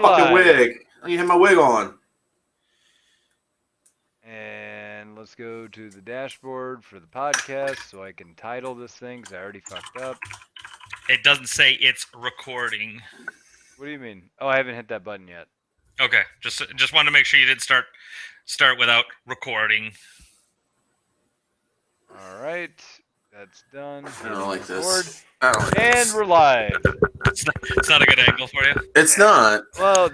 Fucking wig. I need to have my wig on. And let's go to the dashboard for the podcast so I can title this thing because I already fucked up. It doesn't say it's recording. What do you mean? Oh, I haven't hit that button yet. Okay, just wanted to make sure you didn't start without recording. All right, that's done. I don't like Record. this. I don't like And this. we're live. It's not a good angle for you. It's not. Well,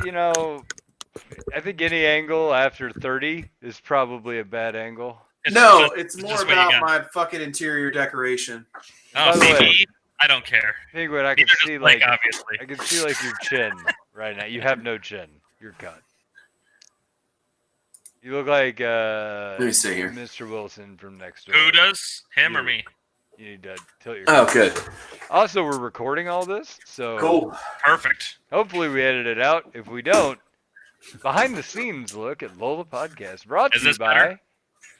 you know, I think any angle after 30 is probably a bad angle. It's more just what you about got. my fucking interior decoration. Oh, By the see way- me? I don't care. Penguin, I can Neither does see Blake, like obviously. I can see like your chin right now. You have no chin. You're cut. You look like Let me see here. Mr. Wilson from next door. Who does? Him or You. me? You need to tilt your. Oh, good. Also, we're recording all this, so Cool. Perfect. hopefully we edit it out. If we don't, behind the scenes look at LOLA Podcast. Brought Is to you this by. better?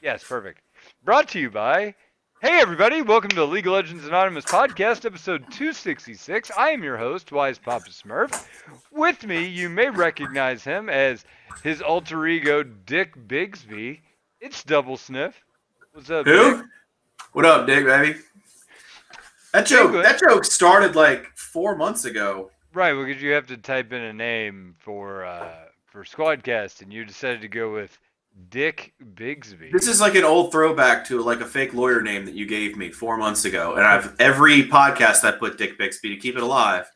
Yes, perfect. Brought to you by. Hey everybody, welcome to the League of Legends Anonymous Podcast, episode 266. I am your host, Wise Papa Smurf. With me, you may recognize him as his alter ego, Dick Bigsby. It's Double Sniff. What's up, Dick? Who? What up, Dick, baby? That joke started like 4 months ago. Right, because you have to type in a name for Squadcast, and you decided to go with Dick Bigsby. This is like an old throwback to like a fake lawyer name that you gave me 4 months ago. And I've every podcast I put Dick Bixby to keep it alive.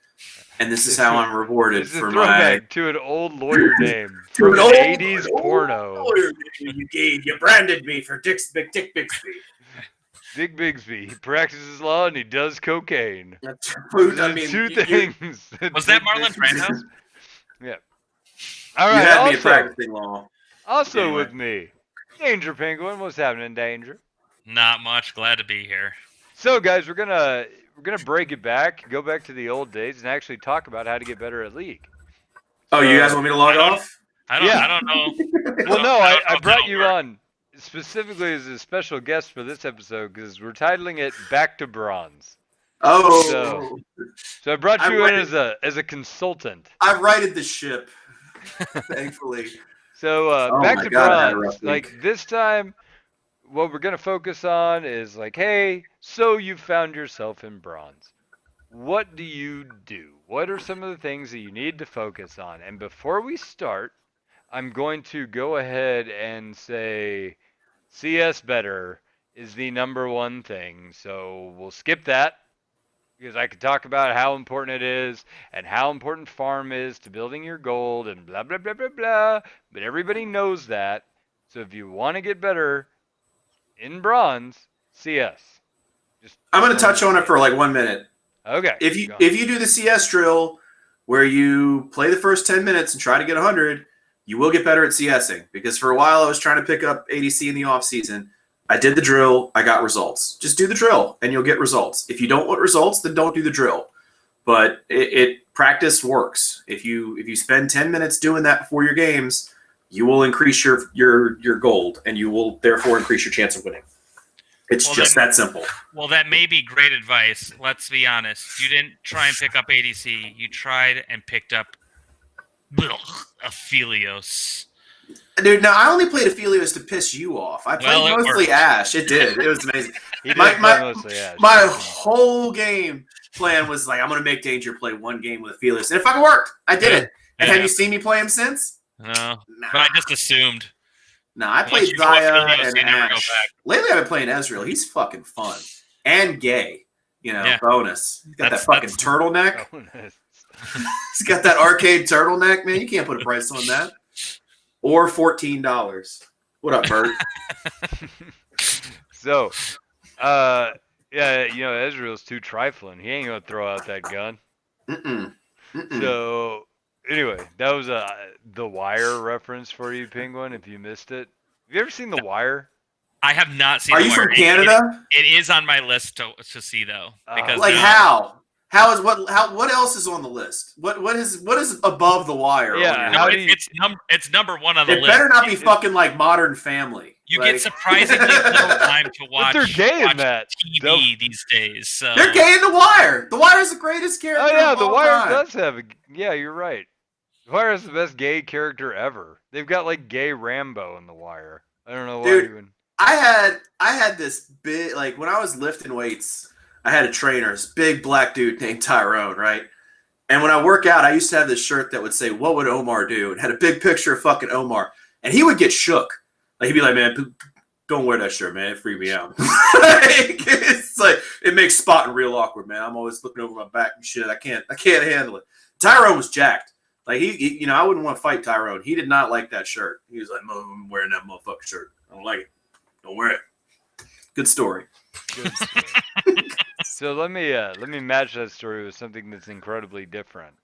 And this is how I'm rewarded It's a for throwback to an old lawyer name To from an an old- 80s old porno. lawyer name you branded me for Dick Bixby. Dick Bigsby. He practices law and he does cocaine. That's Those I are mean, two you- things. Was that Dick Marlon Bigsby Brando? does. Yeah. All You right. had me Also, practicing law. Anyway. with me, Danger Penguin. What's happening, Danger? Not much. Glad to be here. So, guys, we're gonna break it back, go back to the old days, and actually talk about how to get better at League. Oh, you guys want me to log I don't- off? I don't Yeah. know. Well, no, I I don't know if brought that'll you work. on specifically as a special guest for this episode because we're titling it "Back to Bronze." Oh, So I brought I you in read- as a consultant. I righted the ship, thankfully. So Oh back my to God, I had a bronze. rough Like week. this time, what we're gonna focus on is like, hey, so you found yourself in bronze. What do you do? What are some of the things that you need to focus on? And before we start, I'm going to go ahead and say CS better is the number one thing. So we'll skip that because I could talk about how important it is and how important farm is to building your gold and blah, blah, blah, blah, blah. But everybody knows that. So if you want to get better in bronze, CS. I'm going to touch on it for like 1 minute. Okay. If you go on. if you do the CS drill where you play the first 10 minutes and try to get 100, you will get better at CSing. Because for a while I was trying to pick up ADC in the off season. I did the drill, I got results. Just do the drill and you'll get results. If you don't want results, then don't do the drill. But it practice works. If you spend 10 minutes doing that before your games, you will increase your gold and you will therefore increase your chance of winning. It's Well, just then- that simple. Well, that may be great advice. Let's be honest. You didn't try and pick up ADC. You tried and picked up Aphelios. Dude, no, I only played Aphelios to piss you off. I played Well, it mostly worked. Ash. It did. It was amazing. He did my- play my- mostly Ash. My whole game plan was like, I'm going to make Danger play one game with Aphelios. And it fucking worked. I did it. And have you seen me play him since? No, Nah. but I just assumed. Nah, I Once played you go Zaya Aphelios, and you never go Ash. back. Lately, I've been playing Ezreal. He's fucking fun. And gay. You know, Yeah. bonus. He's got That's- that fucking that's- turtleneck. Bonus. He's got that arcade turtleneck, man. You can't put a price on that. Or $14. What up, Bert? So, yeah, you know, Ezreal's too trifling. He ain't gonna throw out that gun. Mm-mm. Mm-mm. So, anyway, that was the Wire reference for you, Penguin. If you missed it, have you ever seen the Wire? I have not seen. Are The you Wire. from Canada? It is on my list to see though. Because Like how? How is what else is on the list? What is above the wire? Yeah, on your how list? do you- it's number one on the It list. better not be fucking like Modern Family. You Like- get surprisingly little time to But watch, they're gay in watch that. TV these days. So They're gay in The Wire. The Wire is the greatest character. Oh yeah, of the all Wire time. does have a. Yeah, you're right. The Wire is the best gay character ever. They've got like gay Rambo in The Wire. I don't know why Dude, even. I had this big, like, when I was lifting weights, I had a trainer, this big black dude named Tyrone, right? And when I work out, I used to have this shirt that would say, "What would Omar do?" And had a big picture of fucking Omar. And he would get shook. Like, he'd be like, "Man, don't wear that shirt, man. It freaked me out." It's like, it makes spotting real awkward, man. I'm always looking over my back and shit. I can't handle it. Tyrone was jacked. Like, he I wouldn't want to fight Tyrone. He did not like that shirt. He was like, "I'm wearing that motherfucking shirt. I don't like it. Don't wear it." Good story. Good story. So let me match that story with something that's incredibly different,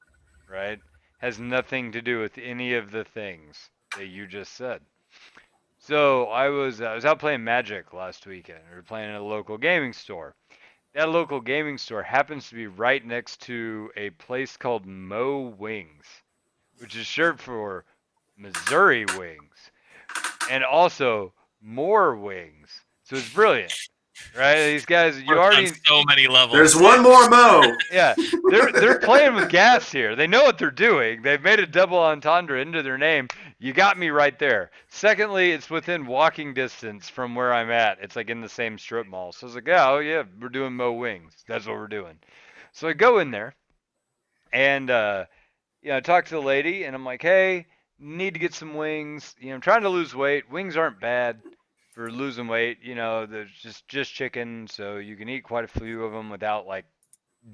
right? Has nothing to do with any of the things that you just said. So I was out playing Magic last weekend. We were playing at a local gaming store. That local gaming store happens to be right next to a place called Mo Wings, which is short for Missouri Wings, and also more wings. So it's brilliant, right? These guys, you Works already on so many levels. There's one more Mo. yeah, they're playing with gas here. They know what they're doing. They've made a double entendre into their name. You got me right there. Secondly, it's within walking distance from where I'm at. It's like in the same strip mall. So I was like, yeah, oh yeah, we're doing Mo Wings. That's what we're doing. So I go in there and I talk to the lady and I'm like, hey, need to get some wings. I'm trying to lose weight. Wings aren't bad for losing weight. There's just chicken, so you can eat quite a few of them without like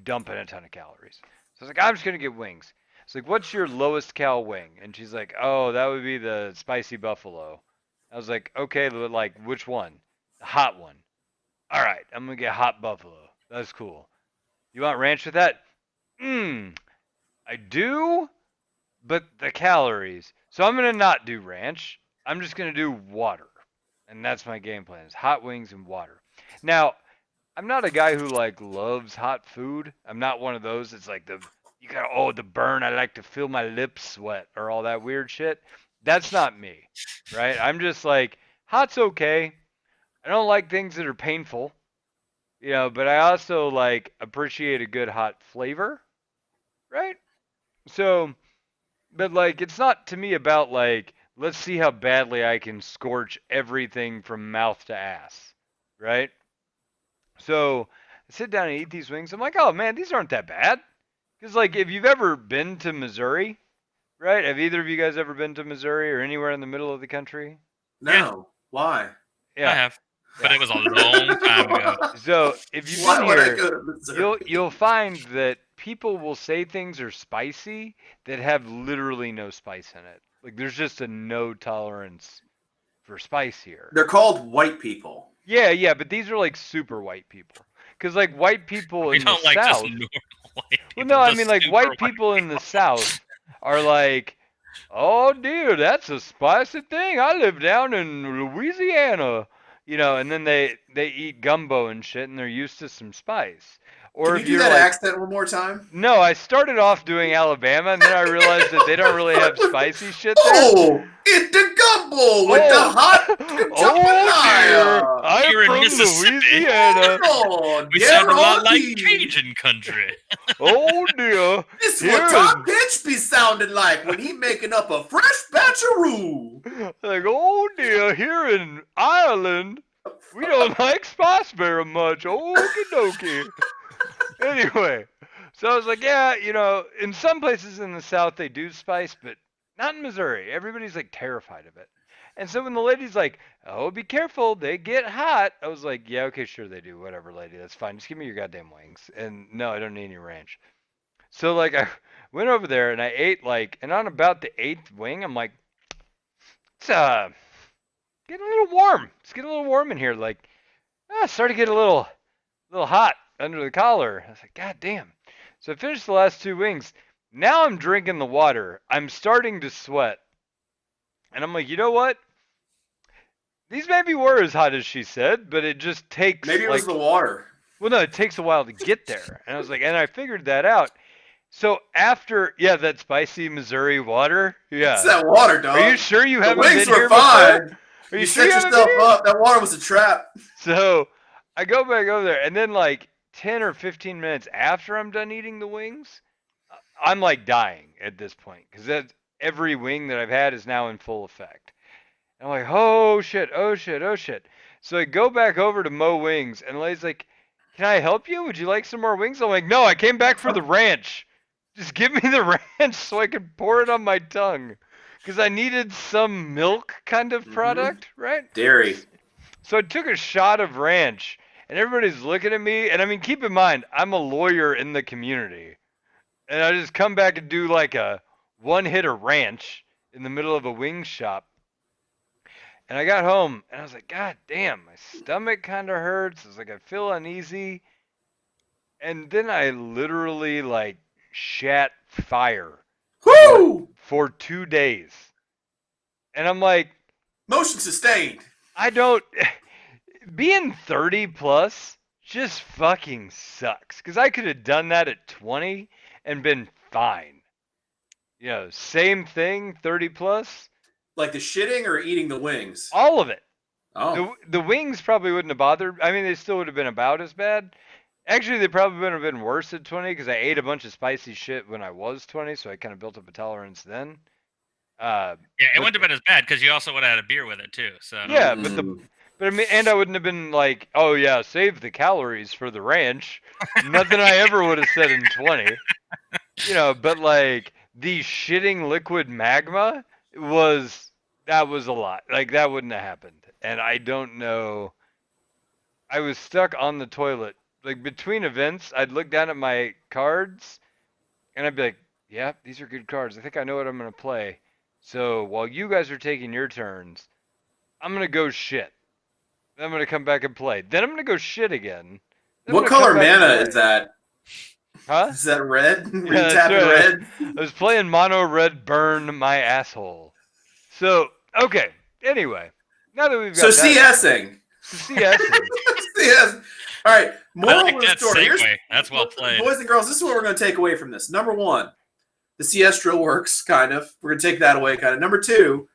dumping a ton of calories. So I was like, I'm just gonna get wings. It's like, what's your lowest cal wing? And she's like, oh, that would be the spicy buffalo. I was like, okay, but like which one? The hot one. All right, I'm gonna get hot buffalo. That's cool. You want ranch with that? I do, but the calories. So I'm gonna not do ranch. I'm just gonna do water, and that's my game plan: is hot wings and water. Now, I'm not a guy who like loves hot food. I'm not one of those that's like the burn. I like to feel my lips sweat or all that weird shit. That's not me, right? I'm just like hot's okay. I don't like things that are painful, but I also like appreciate a good hot flavor, right? So, but like it's not to me about like let's see how badly I can scorch everything from mouth to ass, right? So I sit down and eat these wings. I'm like, oh man, these aren't that bad. Because like, if you've ever been to Missouri, right? Have either of you guys ever been to Missouri or anywhere in the middle of the country? No. Yeah. Why? Yeah. I have, but it was a long time ago. So if you've Why been would I here, go to Missouri? you'll find that people will say things are spicy that have literally no spice in it. Like there's just a no tolerance for spice here. They're called white people. Yeah, but these are like super white people. Because like white people We in don't the like South. just normal white people. Well, no, I just mean like super white people in the South are like, oh dear, that's a spicy thing. I live down in Louisiana, and then they eat gumbo and shit, and they're used to some spice. Or Can if you do you're that like, accent one more time? no, I started off doing Alabama, and then I realized that they don't really have spicy shit there. Oh, it's the gumbo with the hot oh dear, I'm Here in from Mississippi. Louisiana. Oh, We sound a lot like Guaranteed. Cajun country. Oh dear. This is Here what Tom Pitch be sounding like when he making up a fresh batch of roux. Like, oh dear, here in Ireland, we don't like spice very much. Okie dokie. Anyway, so I was like, yeah, in some places in the South they do spice, but not in Missouri. Everybody's like terrified of it. And so when the lady's like, oh, be careful, they get hot. I was like, yeah, okay, sure they do. Whatever, lady, that's fine. Just give me your goddamn wings. And no, I don't need any ranch. So like I went over there and I ate and on about the 8th wing, I'm like, it's getting a little warm. It's getting a little warm in here. Like, started to get a little hot under the collar. I was like, God damn. So I finished the last 2 wings. Now I'm drinking the water. I'm starting to sweat. And I'm like, you know what? These maybe were as hot as she said, but it just takes Maybe it was the water. Well, no, it takes a while to get there. And I was like, and I figured that out. So after, that spicy Missouri water. Yeah. It's that water, dog. Are you sure you The haven't wings been were here fine. before? Are You sure set you haven't yourself been here? up. That water was a trap. So I go back over there, and then 10 or 15 minutes after I'm done eating the wings, I'm like dying at this point because every wing that I've had is now in full effect. And I'm like, oh shit, oh shit, oh shit. So I go back over to mow wings, and Lay's like, "Can I help you? Would you like some more wings?" I'm like, "No, I came back for the ranch. Just give me the ranch so I can pour it on my tongue." Because I needed some milk kind of product, right? Dairy. So I took a shot of ranch, and everybody's looking at me. And I mean, keep in mind, I'm a lawyer in the community. And I just come back and do like a one-hitter ranch in the middle of a wing shop. And I got home, and I was like, God damn, my stomach kind of hurts. I was like, I feel uneasy. And then I literally, like, shat fire Woo! for 2 days. And I'm like, Motion sustained. I don't... Being 30 plus just fucking sucks. Because I could have done that at 20 and been fine. You know, same thing, 30 plus. Like the shitting or eating the wings? All of it. Oh. The wings probably wouldn't have bothered. I mean, they still would have been about as bad. Actually, they probably would have been worse at 20 because I ate a bunch of spicy shit when I was 20, so I kind of built up a tolerance then. Yeah, it wouldn't have been as bad because you also would have had a beer with it too. So Yeah, but I mean, and I wouldn't have been like, oh yeah, save the calories for the ranch. Nothing I ever would have said in 20. You know, but like the shitting liquid magma that was a lot. Like that wouldn't have happened. And I don't know. I was stuck on the toilet. Like between events, I'd look down at my cards and I'd be like, yeah, these are good cards. I think I know what I'm going to play. So while you guys are taking your turns, I'm going to go shit. Then I'm going to come back and play. Then I'm going to go shit again. Then What I'm gonna color come back and mana play. is that? Huh? Is that red? Were you Yeah, that's tapping right. red? I was playing mono red burn my asshole. So, okay. Anyway, now that we've got So that CSing. CSing. CS. All right. I Moral like of the that story. segue. That's well played. Boys and girls, this is what we're going to take away from this. Number one, the CS drill works, kind of. We're going to take that away, kind of. Number two,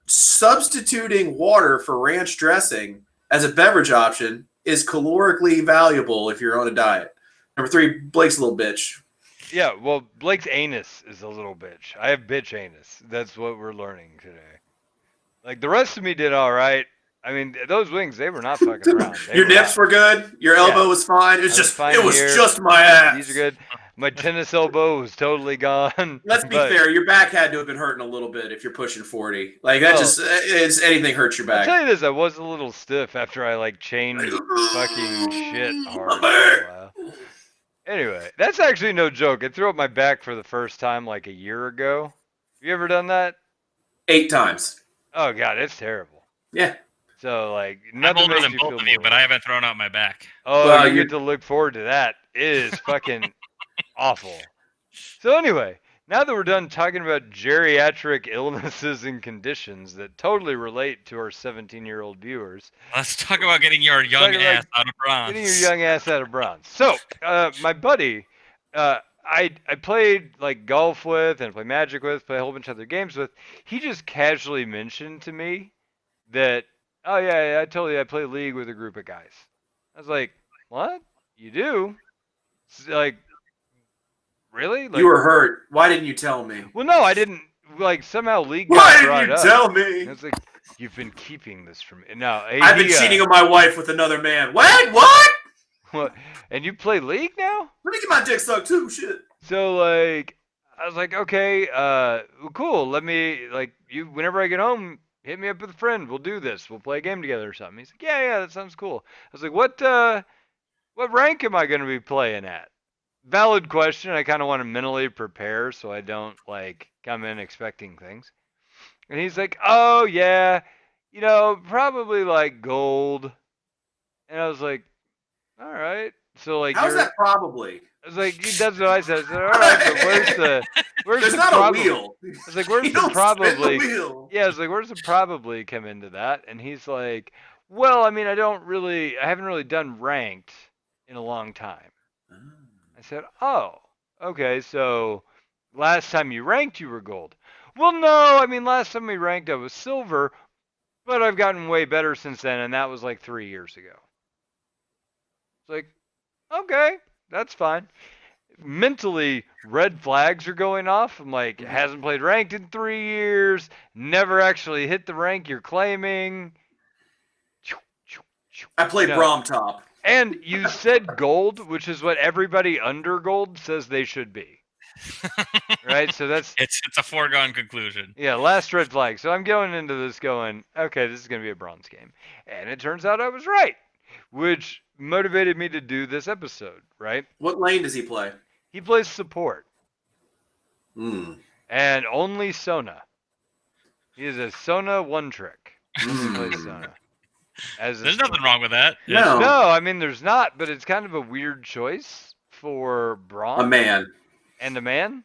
substituting water for ranch dressing as a beverage option is calorically valuable if you're on a diet. Number three, Blake's a little bitch. Yeah, well, Blake's anus is a little bitch. I have bitch anus. That's what we're learning today. Like, the rest of me did all right. I mean, those wings, they were not fucking around. Your nips were good. Your elbow was fine. It was just my ass. These are good. My tennis elbow was totally gone. Let's be fair. Your back had to have been hurting a little bit if you're pushing 40. Like that, it's anything hurts your I'll back. tell you this: I was a little stiff after I like changed fucking shit hard for a while. Anyway, that's actually no joke. I threw up my back for the first time like a year ago. Have you ever done that? 8 times. Oh god, it's terrible. Yeah. So like I'm nothing older makes than you both feel of you, more but I haven't thrown out my back. Oh, Well, you get to look forward to that. It is fucking awful. So anyway, now that we're done talking about geriatric illnesses and conditions that totally relate to our 17-year-old viewers, Let's talk about getting your young ass out of bronze. getting your young ass out of bronze. So, my buddy, I played like golf with and play Magic with, play a whole bunch of other games with. He just casually mentioned to me that, oh yeah, I told you I play League with a group of guys. I was like, what? You do? Like, really? Like, You were hurt. Why didn't you tell me? well, no, I didn't. Like, somehow League got Why brought didn't you up. tell And me? it's like, you've been keeping this from me. No, I've been cheating on my wife with another man. What? What? And you play League now? Let me get my dick sucked too. Shit. So like, I was like, okay, well, cool. Let me like you. Whenever I get home, hit me up with a friend. We'll do this. We'll play a game together or something. He's like, yeah, that sounds cool. I was like, what rank am I going to be playing at? Valid question. I kind of want to mentally prepare so I don't like come in expecting things. And he's like, oh yeah, probably like gold. And I was like, all right. So like, How's that probably? I was like, that's what I said. I said, all right, but where's There's the not probably? a wheel. I was like, where's You the don't spin probably? the wheel. Yeah, I was like, where's the probably come into that? And he's like, well, I mean, I haven't really done ranked in a long time. I said, oh, okay, so last time you ranked, you were gold. Well, no, I mean, last time we ranked, I was silver, but I've gotten way better since then, and that was like 3 years ago. It's like, okay, that's fine. mentally, red flags are going off. I'm like, hasn't played ranked in 3 years, never actually hit the rank you're claiming. I played Braum top. And you said gold, which is what everybody under gold says they should be. Right? So that's it's a foregone conclusion. Yeah, last red flag. So I'm going into this going, okay, this is going to be a bronze game. And it turns out I was right, which motivated me to do this episode, right? What lane does he play? He plays support. And only Sona. He is a Sona one trick. He plays Sona. There's nothing wrong with that. No. No, I mean there's not, but it's kind of a weird choice for Braun. A man. And a man.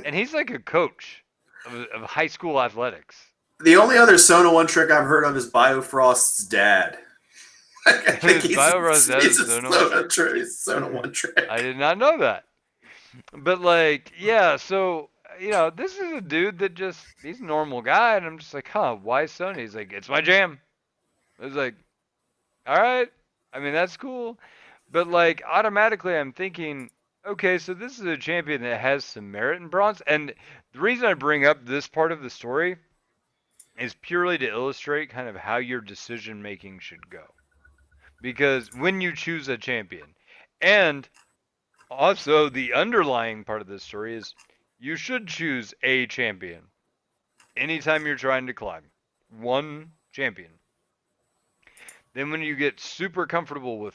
And he's like a coach of high school athletics. The only other Sona one trick I've heard of is Biofrost's dad. I think he's a Sona one trick. I did not know that. But like, yeah, so this is a dude that he's a normal guy, and I'm just like, why Sony? He's like, it's my jam. I was like, all right. I mean, that's cool. But like, automatically I'm thinking, okay, so this is a champion that has some merit in bronze. And the reason I bring up this part of the story is purely to illustrate kind of how your decision making should go. Because when you choose a champion, and also the underlying part of this story is you should choose a champion anytime you're trying to climb. One champion. Then when you get super comfortable with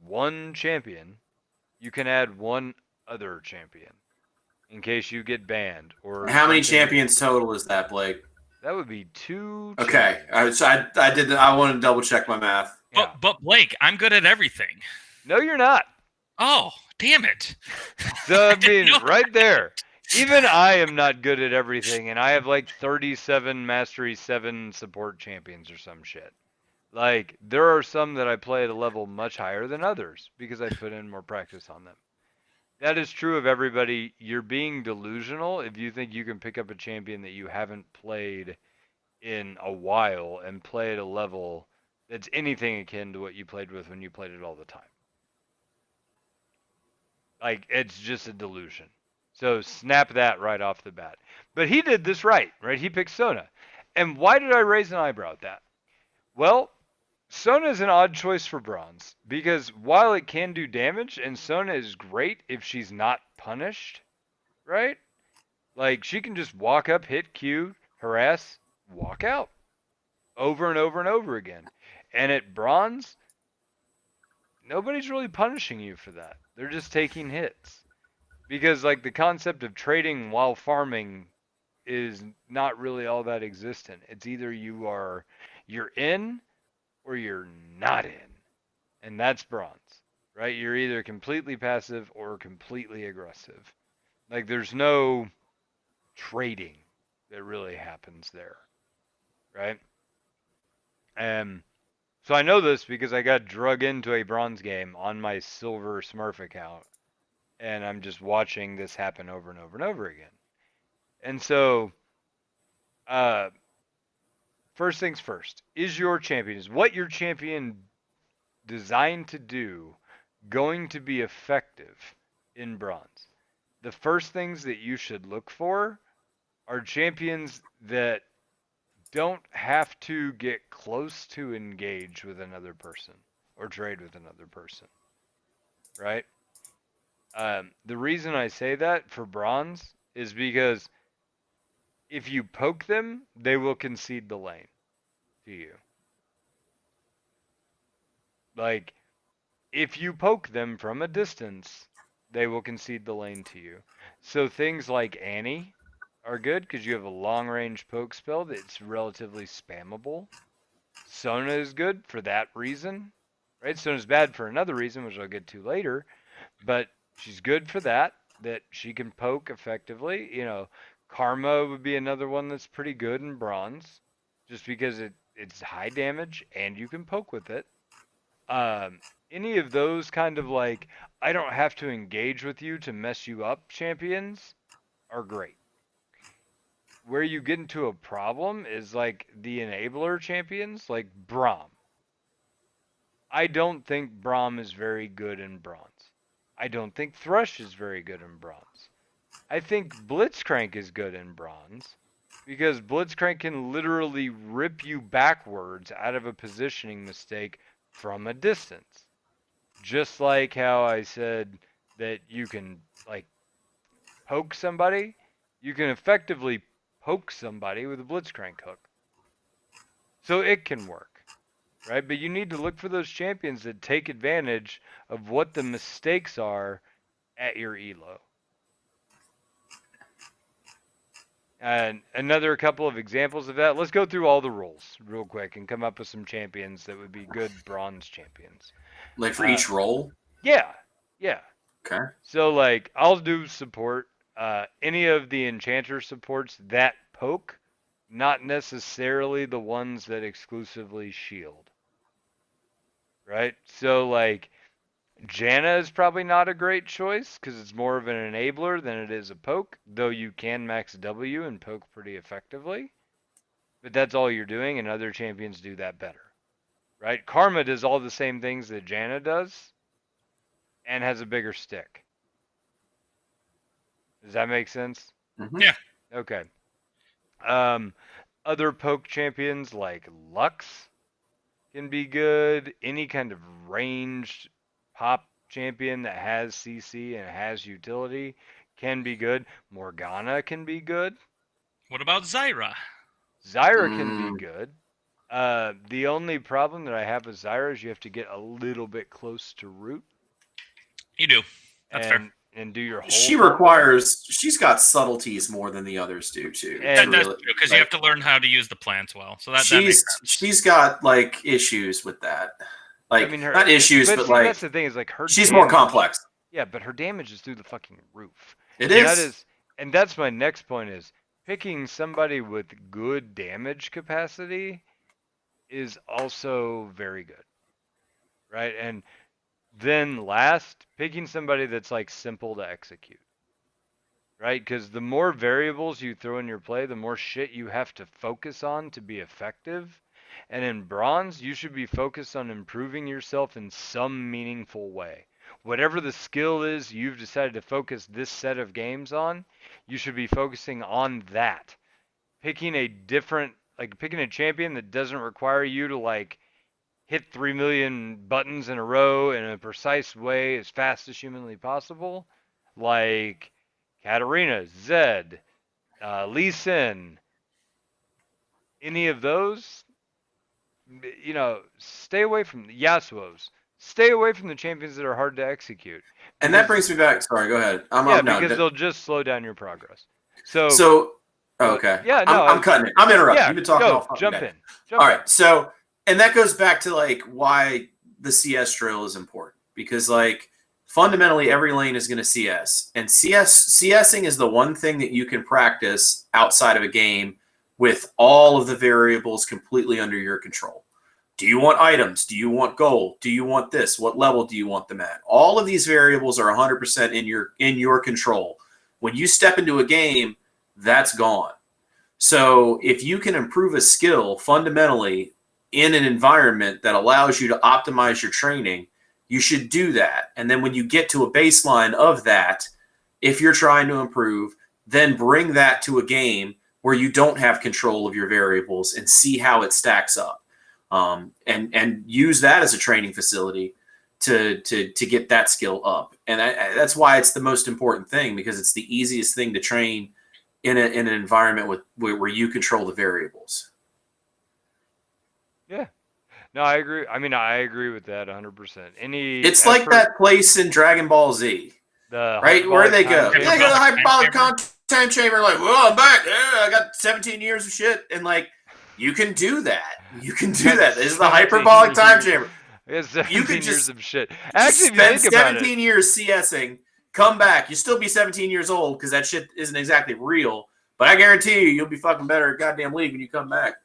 one champion, you can add one other champion in case you get banned or. How many champions total is that, Blake? That would be 2. Okay, I wanted to double check my math. Yeah. But Blake, I'm good at everything. No, you're not. Oh, damn it! So I mean, right there. Even I am not good at everything, and I have like 37 Mastery 7 support champions or some shit. Like, there are some that I play at a level much higher than others because I put in more practice on them. That is true of everybody. You're being delusional if you think you can pick up a champion that you haven't played in a while and play at a level that's anything akin to what you played with when you played it all the time. Like, it's just a delusion. So snap that right off the bat. But he did this right? He picked Sona. And why did I raise an eyebrow at that? Well, Sona is an odd choice for bronze because while it can do damage, and Sona is great if she's not punished, right? Like, she can just walk up, hit Q, harass, walk out over and over and over again. And at bronze, nobody's really punishing you for that. They're just taking hits. Because, like, the concept of trading while farming is not really all that existent. It's either you're in or you're not in. And that's bronze, right? You're either completely passive or completely aggressive. Like, there's no trading that really happens there, right? So I know this because I got drug into a bronze game on my silver Smurf account. And I'm just watching this happen over and over and over again. And so, first things first, is what your champion designed to do going to be effective in bronze? The first things that you should look for are champions that don't have to get close to engage with another person or trade with another person, right? The reason I say that for bronze is because if you poke them, they will concede the lane to you. Like, if you poke them from a distance, they will concede the lane to you. So things like Annie are good because you have a long-range poke spell that's relatively spammable. Sona is good for that reason, right? Sona's bad for another reason, which I'll get to later, but she's good for that she can poke effectively. Karma would be another one that's pretty good in bronze, just because it's high damage and you can poke with it. Any of those kind of like, I don't have to engage with you to mess you up champions are great. Where you get into a problem is like the enabler champions, like Braum. I don't think Braum is very good in bronze. I don't think Thrush is very good in bronze. I think Blitzcrank is good in bronze because Blitzcrank can literally rip you backwards out of a positioning mistake from a distance. Just like how I said that you can like poke somebody, you can effectively poke somebody with a Blitzcrank hook. So it can work, right? But you need to look for those champions that take advantage of what the mistakes are at your elo. And another couple of examples of that. Let's go through all the roles real quick and come up with some champions that would be good bronze champions. Like for each role? Yeah, yeah. Okay. So like I'll do support. Any of the enchanter supports that poke, not necessarily the ones that exclusively shield. Right? So like Janna is probably not a great choice because it's more of an enabler than it is a poke, though you can max W and poke pretty effectively. But that's all you're doing, and other champions do that better. Right? Karma does all the same things that Janna does and has a bigger stick. Does that make sense? Mm-hmm. Yeah. Okay. Other poke champions like Lux can be good. Any kind of ranged pop champion that has CC and has utility can be good. Morgana can be good. What about Zyra? Zyra can be good. The only problem that I have with Zyra is you have to get a little bit close to root. You do. That's fair. And do your whole She's got subtleties more than the others do too. And That's true because you have to learn how to use the plants well. So that makes sense. She's got like issues with that. Like, I mean, not issues, but see, like that's the thing is like she's more complex. Yeah, but her damage is through the fucking roof. And that's my next point is picking somebody with good damage capacity is also very good. Right? And then last, picking somebody that's like simple to execute. Right? Because the more variables you throw in your play, the more shit you have to focus on to be effective. And in bronze, you should be focused on improving yourself in some meaningful way. Whatever the skill is you've decided to focus this set of games on, you should be focusing on that. Picking a champion that doesn't require you to like hit 3 million buttons in a row in a precise way as fast as humanly possible, like Katarina, Zed, Lee Sin, any of those, stay away from the Yasuo's. Stay away from the champions that are hard to execute. And that brings me back. Sorry, go ahead. Because they'll just slow down your progress. Okay. Yeah, no. I'm cutting it. I'm interrupting. Yeah, You've been talking all fucking jump day. in. All right. So, and that goes back to like why the CS drill is important because like fundamentally every lane is going to CS, and CSing is the one thing that you can practice outside of a game with all of the variables completely under your control. Do you want items? Do you want gold? Do you want this? What level do you want them at? All of these variables are 100% in your control. When you step into a game, that's gone. So if you can improve a skill fundamentally in an environment that allows you to optimize your training, you should do that. And then when you get to a baseline of that, if you're trying to improve, then bring that to a game where you don't have control of your variables and see how it stacks up. And use that as a training facility to get that skill up. And that's why it's the most important thing, because it's the easiest thing to train in an environment where you control the variables. Yeah. No, I agree. I mean, I agree with that 100%. It's like that place in Dragon Ball Z, right? Where they go? They go to the hyperbolic time chamber. Like, well, I'm back. Yeah, I got 17 years of shit, and like, you can do that. You can do that. This is the hyperbolic time chamber. You can just of shit. Actually, spend 17 years CSing, come back. You still be 17 years old because that shit isn't exactly real. But I guarantee you'll be fucking better at goddamn league when you come back.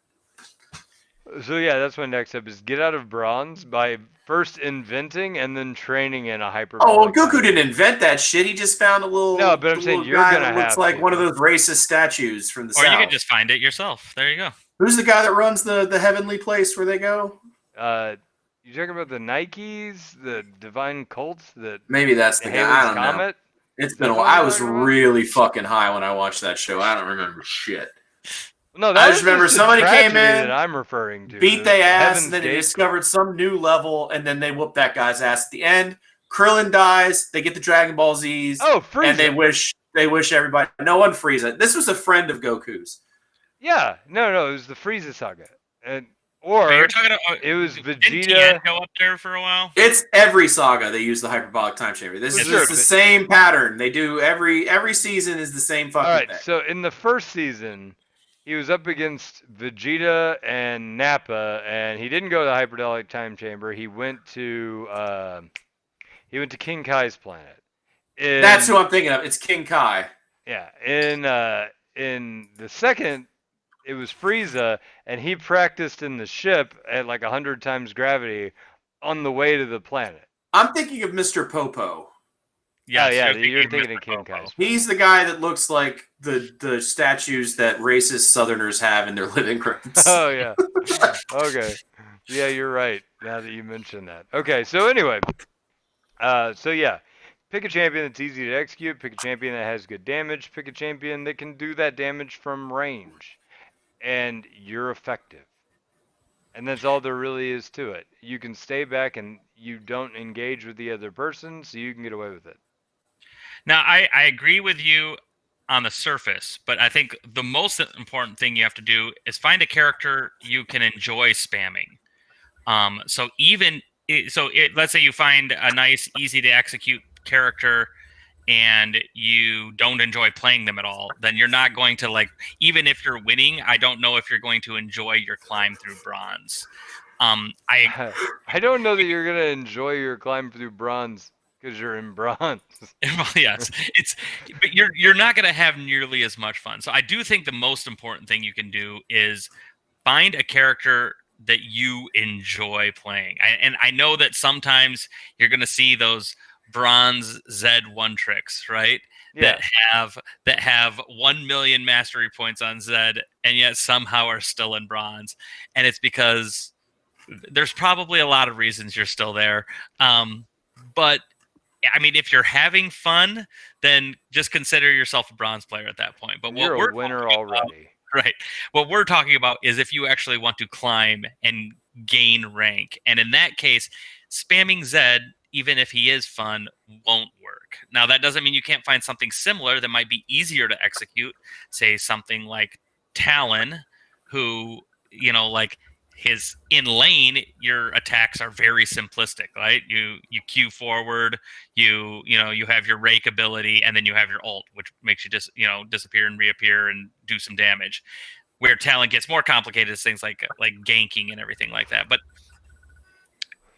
So yeah, that's my next step is get out of bronze by first inventing and then training in a hyperbolic. Oh, well, Goku didn't invent that shit. He just found a little. No, but I'm saying you're gonna have. Looks like one of those racist statues from the south. Or you can just find it yourself. There you go. Who's the guy that runs the heavenly place where they go? You talking about the Nikes, the Divine Colts, the Maybe that's the guy. I Haley's don't know. Comet? It's Is been that a the while. one I you're was talking about? really fucking high when I watched that show. I don't remember shit. No, I that just was remember just the somebody came tragedy that in, I'm referring to. beat the they ass, and Heaven's then they Gate. discovered some new level, and then they whoop that guy's ass at the end. Krillin dies. They get the Dragon Ball Zs, Oh, Frieza. and they wish everybody. No one Frieza. This was a friend of Goku's. Yeah, no, it was the Frieza saga, But or you're talking about it was didn't Vegeta. Tien go up there for a while? It's every saga they use the hyperbolic time chamber. This Well, is sure, just the but- same pattern. They do every season is the same fucking All right, thing. so in the first season, he was up against Vegeta and Nappa, and he didn't go to the hyperbolic time chamber. He went to King Kai's planet. That's who I'm thinking of. It's King Kai. Yeah, in the second, it was Frieza, and he practiced in the ship at like 100 times gravity on the way to the planet. I'm thinking of Mr. Popo. Yeah, yeah, you're you're thinking Mr. of King Popo. Kai's. He's the guy that looks like the statues that racist Southerners have in their living rooms. Oh yeah. Okay. Yeah, you're right. Now that you mention that. Okay, so anyway, so yeah, pick a champion that's easy to execute. Pick a champion that has good damage. Pick a champion that can do that damage from range, and you're effective. And that's all there really is to it. You can stay back and you don't engage with the other person, so you can get away with it. Now, I agree with you on the surface, but I think the most important thing you have to do is find a character you can enjoy spamming. Let's say you find a nice, easy to execute character and you don't enjoy playing them at all, then you're not going to even if you're winning, I don't know if you're going to enjoy your climb through bronze. I don't know that you're gonna enjoy your climb through bronze because you're in bronze. Well, yes, but you're not going to have nearly as much fun. So I do think the most important thing you can do is find a character that you enjoy playing. And I know that sometimes you're going to see those bronze Z1 tricks, right? Yeah. That have 1 million mastery points on Z and yet somehow are still in bronze. And it's because there's probably a lot of reasons you're still there. But I mean, if you're having fun, then just consider yourself a bronze player at that point. But what You're we're a winner talking already. about, right? What we're talking about is if you actually want to climb and gain rank, and in that case, spamming Zed, even if he is fun, won't work. Now, that doesn't mean you can't find something similar that might be easier to execute. Say something like Talon, who his in lane, your attacks are very simplistic, right? You queue forward, you have your rake ability, and then you have your ult, which makes you just disappear and reappear and do some damage. Where Talon gets more complicated is things like ganking and everything like that. But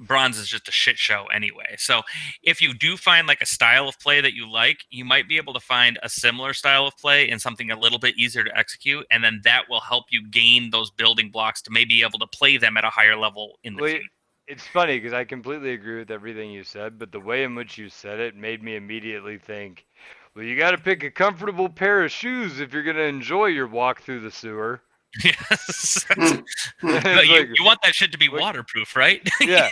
bronze is just a shit show anyway. So if you do find like a style of play that you like, you might be able to find a similar style of play and something a little bit easier to execute, and then that will help you gain those building blocks to maybe be able to play them at a higher level in the future. It's funny because I completely agree with everything you said, but the way in which you said it made me immediately think, well, you got to pick a comfortable pair of shoes if you're going to enjoy your walk through the sewer. Yes. It's you want that shit to be waterproof, right? Yeah.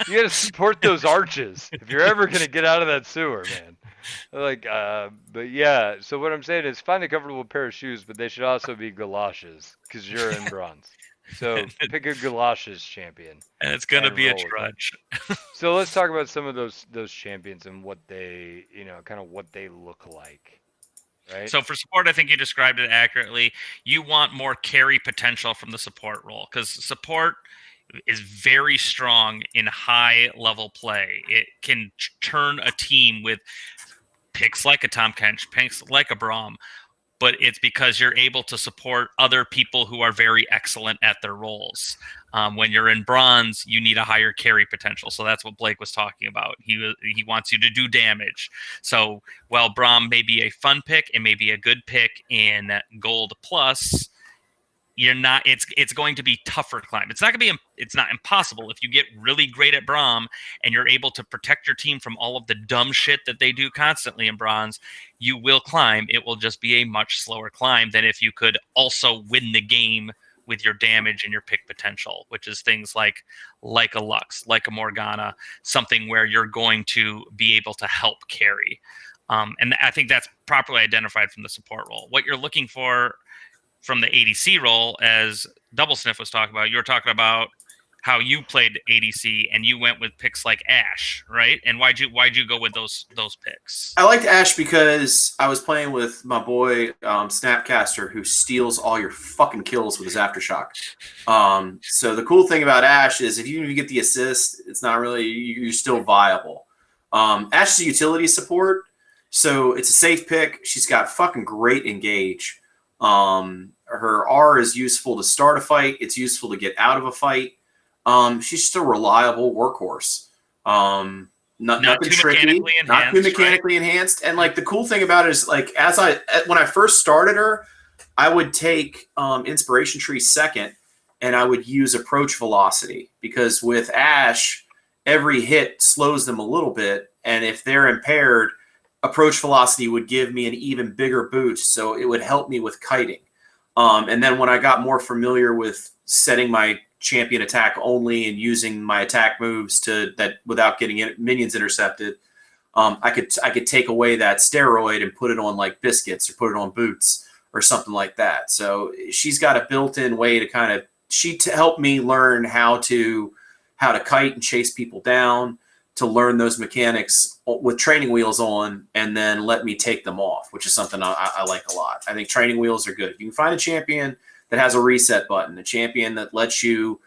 You got to support those arches if you're ever going to get out of that sewer, man. But yeah, so what I'm saying is find a comfortable pair of shoes, but they should also be galoshes because you're in bronze. So pick a galoshes champion. And it's going to be a roll with trudge. So let's talk about some of those champions and what they, kind of what they look like. Right? So for support, I think you described it accurately. You want more carry potential from the support role because support is very strong in high level play. It can turn a team with picks like a Tom Kench, picks like a Braum, but it's because you're able to support other people who are very excellent at their roles. When you're in bronze, you need a higher carry potential. So that's what Blake was talking about. He wants you to do damage. So while Braum may be a fun pick and may be a good pick in gold plus, you're not. It's going to be tougher to climb. It's not impossible if you get really great at Braum and you're able to protect your team from all of the dumb shit that they do constantly in bronze. You will climb. It will just be a much slower climb than if you could also win the game with your damage and your pick potential, which is things like a Lux, like a Morgana, something where you're going to be able to help carry. And I think that's properly identified from the support role. What you're looking for from the ADC role, as Double Sniff was talking about, you were talking about how you played ADC and you went with picks like Ashe, right? And why'd you go with those picks? I liked Ashe because I was playing with my boy Snapcaster, who steals all your fucking kills with his Aftershock. So the cool thing about Ashe is if you get the assist, it's not really, you're still viable. Ashe is a utility support, so it's a safe pick. She's got fucking great engage. Her R is useful to start a fight. It's useful to get out of a fight. She's just a reliable workhorse. Nothing too tricky, mechanically enhanced, not too mechanically enhanced. And like the cool thing about it is, like, when I first started her, I would take Inspiration Tree second, and I would use approach velocity, because with Ashe, every hit slows them a little bit, and if they're impaired, approach velocity would give me an even bigger boost, so it would help me with kiting. And then when I got more familiar with setting my champion attack only and using my attack moves to that without getting minions intercepted, I could take away that steroid and put it on like biscuits or put it on boots or something like that. So she's got a built-in way to kind of help me learn how to kite and chase people down, to learn those mechanics with training wheels on, and then let me take them off, which is something I like a lot. I think training wheels are good. If you can find a champion that has a reset button, a champion that lets you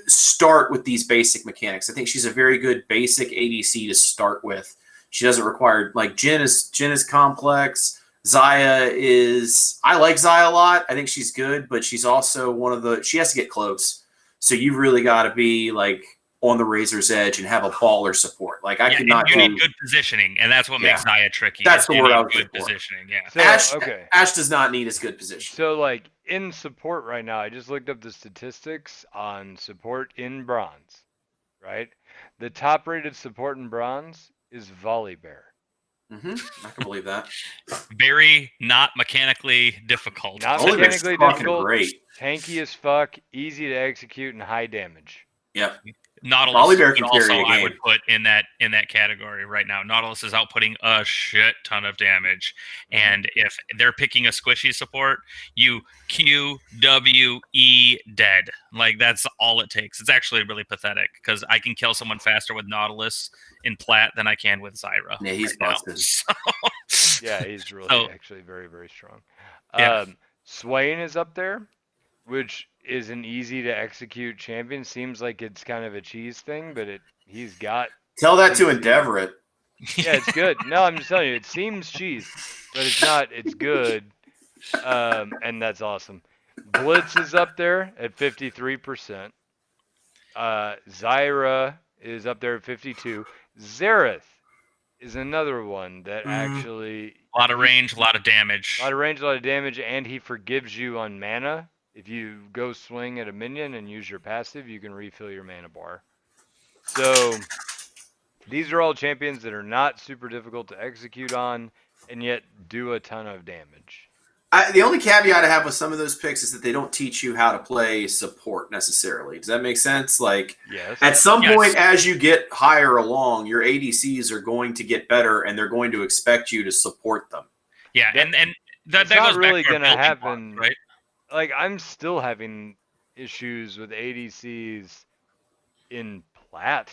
start with these basic mechanics, I think she's a very good basic ADC to start with. She doesn't require, like, Jhin is complex. Xayah is, I like Xayah a lot. I think she's good, but she's also she has to get close. So you've really got to be like on the razor's edge and have a baller support. Like you need good positioning, and that's what makes Xayah tricky. That's the word I was good looking for. Positioning. Yeah. So, Ashe does not need as good position. So, like, in support right now, I just looked up the statistics on support in bronze, right? The top-rated support in bronze is Volibear. I can believe that. Very not mechanically difficult. Not mechanically difficult. Great. Tanky as fuck, easy to execute, and high damage. Yep. Nautilus can also carry a game. I would put in that category right now. Nautilus is outputting a shit ton of damage, and if they're picking a squishy support, you Q W E dead. Like, that's all it takes. It's actually really pathetic, because I can kill someone faster with Nautilus in plat than I can with Zyra. Yeah, he's busted. Yeah, he's really actually very, very strong. Yeah. Swain is up there, which is an easy to execute champion. Seems like it's kind of a cheese thing, but he's got. Tell that to Endeavor it. Yeah, it's good. No, I'm just telling you, it seems cheese, but it's not. It's good, and that's awesome. Blitz is up there at 53%. Zyra is up there at 52%. Xerath is another one that actually a lot of range, a lot of damage. A lot of range, a lot of damage, and he forgives you on mana. If you go swing at a minion and use your passive, you can refill your mana bar. So these are all champions that are not super difficult to execute on, and yet do a ton of damage. The only caveat I have with some of those picks is that they don't teach you how to play support necessarily. Does that make sense? Like, yes. At some point, as you get higher along, your ADCs are going to get better, and they're going to expect you to support them. Yeah, and that not goes really back to going to happen, part, right? Like, I'm still having issues with ADCs in plat.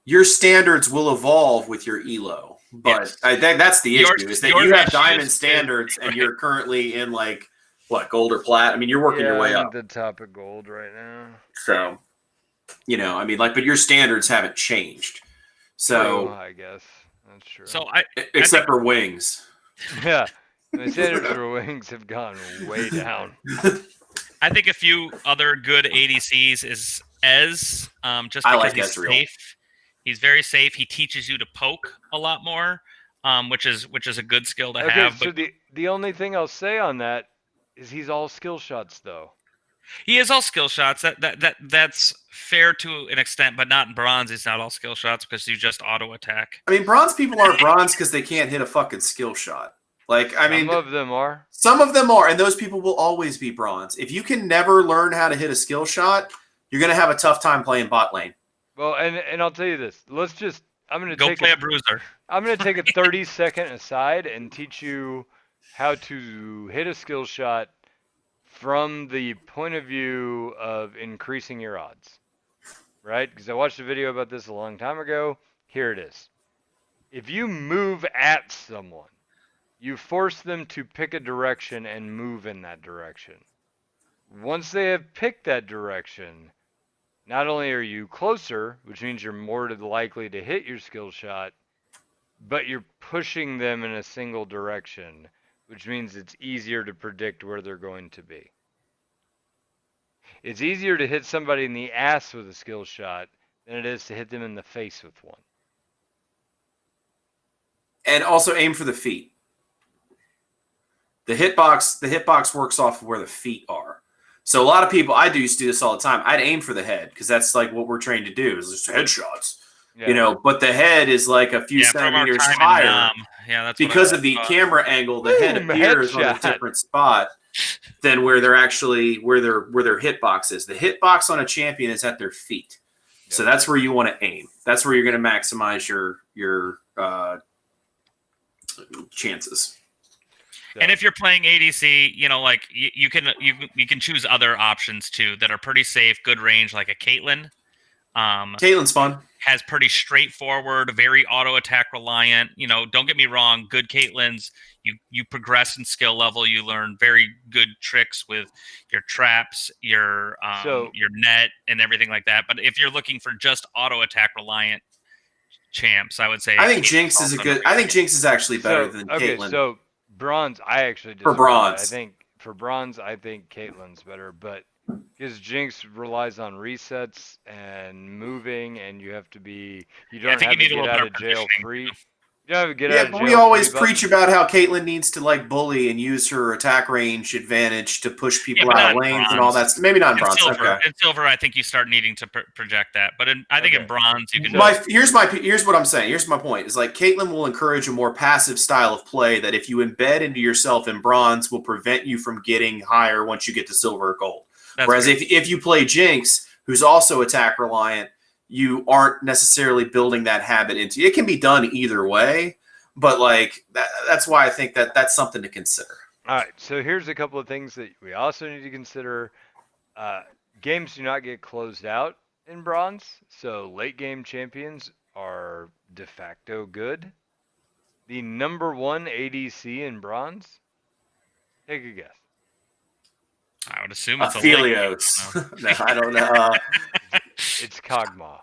Your standards will evolve with your ELO, but yes. I think that's the issue, is that you have diamond standards and right. You're currently in, like, what, gold or plat? I mean, you're working your way I'm up. at the top of gold right now. So, I mean, like, but your standards haven't changed. So, I guess that's true. So except for wings. Yeah, my standards for wings have gone way down. I think a few other good ADCs is Ez. Just because he's safe. He's very safe. He teaches you to poke a lot more, which is a good skill to have. So the only thing I'll say on that is he's all skill shots, though. He is all skill shots. That's fair to an extent, but not in bronze. It's not all skill shots because you just auto attack. I mean, bronze people are bronze because they can't hit a fucking skill shot. Like, I mean, Some of them are. some of them are, and those people will always be bronze. If you can never learn how to hit a skill shot, you're going to have a tough time playing bot lane. Well, and I'll tell you this. I'm going to Go take play a bruiser. I'm going to take a 30-second aside and teach you how to hit a skill shot from the point of view of increasing your odds. Right? Because I watched a video about this a long time ago. Here it is. If you move at someone, you force them to pick a direction and move in that direction. Once they have picked that direction, not only are you closer, which means you're more likely to hit your skill shot, but you're pushing them in a single direction, which means it's easier to predict where they're going to be. It's easier to hit somebody in the ass with a skill shot than it is to hit them in the face with one. And also aim for the feet. The hitbox works off of where the feet are. So a lot of people, I used to do this all the time. I'd aim for the head because that's like what we're trained to do is just headshots. Yeah. But the head is like a few centimeters higher. That's because of the camera angle. The head appears on a different spot than where they're actually where their hitbox is. The hitbox on a champion is at their feet, so that's where you want to aim. That's where you're going to maximize your chances. And if you're playing ADC, like you can choose other options too that are pretty safe, good range, like a Caitlyn. Caitlyn's fun. Has pretty straightforward, very auto attack reliant. Don't get me wrong, good Caitlyn's, you progress in skill level, you learn very good tricks with your traps, your net and everything like that. But if you're looking for just auto attack reliant champs, I would say I think Jinx is Jinx is actually better than Caitlyn. So bronze, I actually disagree. For bronze. I think Caitlyn's better, but because Jinx relies on resets and moving, and you have to be you don't have to get out of jail free. You don't have to get out of jail. We always preach about how Caitlyn needs to like bully and use her attack range advantage to push people out of lanes and all that. Maybe not in bronze. Silver. In silver, I think you start needing to project that, but I think in bronze you can. Here's what I'm saying. Here's my point: is like Caitlyn will encourage a more passive style of play that if you embed into yourself in bronze will prevent you from getting higher once you get to silver or gold. Whereas if you play Jinx, who's also attack reliant, you aren't necessarily building that habit into you. It can be done either way, but like that's why I think that's something to consider. All right, so here's a couple of things that we also need to consider. Games do not get closed out in bronze, so late game champions are de facto good. The number 1 ADC in bronze, take a guess. I would assume it's Aphelios. No, I don't know. It's Kog'Maw.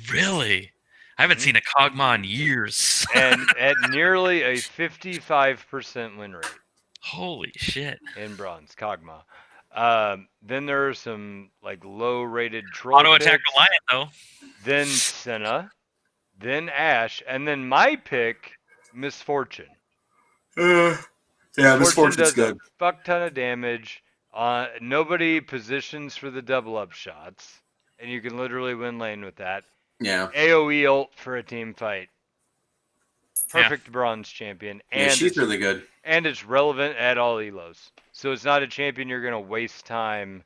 Really? I haven't seen a Kog'Maw in years. And at nearly a 55% win rate. Holy shit. In bronze, Kog'Maw. Then there are some like low-rated troll auto picks, attack reliant though. Then Senna, then Ashe, and then my pick, Misfortune. Yeah, Misfortune's good. A fuck ton of damage. Nobody positions for the double up shots, and you can literally win lane with that. Yeah. AOE ult for a team fight. Perfect bronze champion. And she's really good. And it's relevant at all elos. So it's not a champion you're going to waste time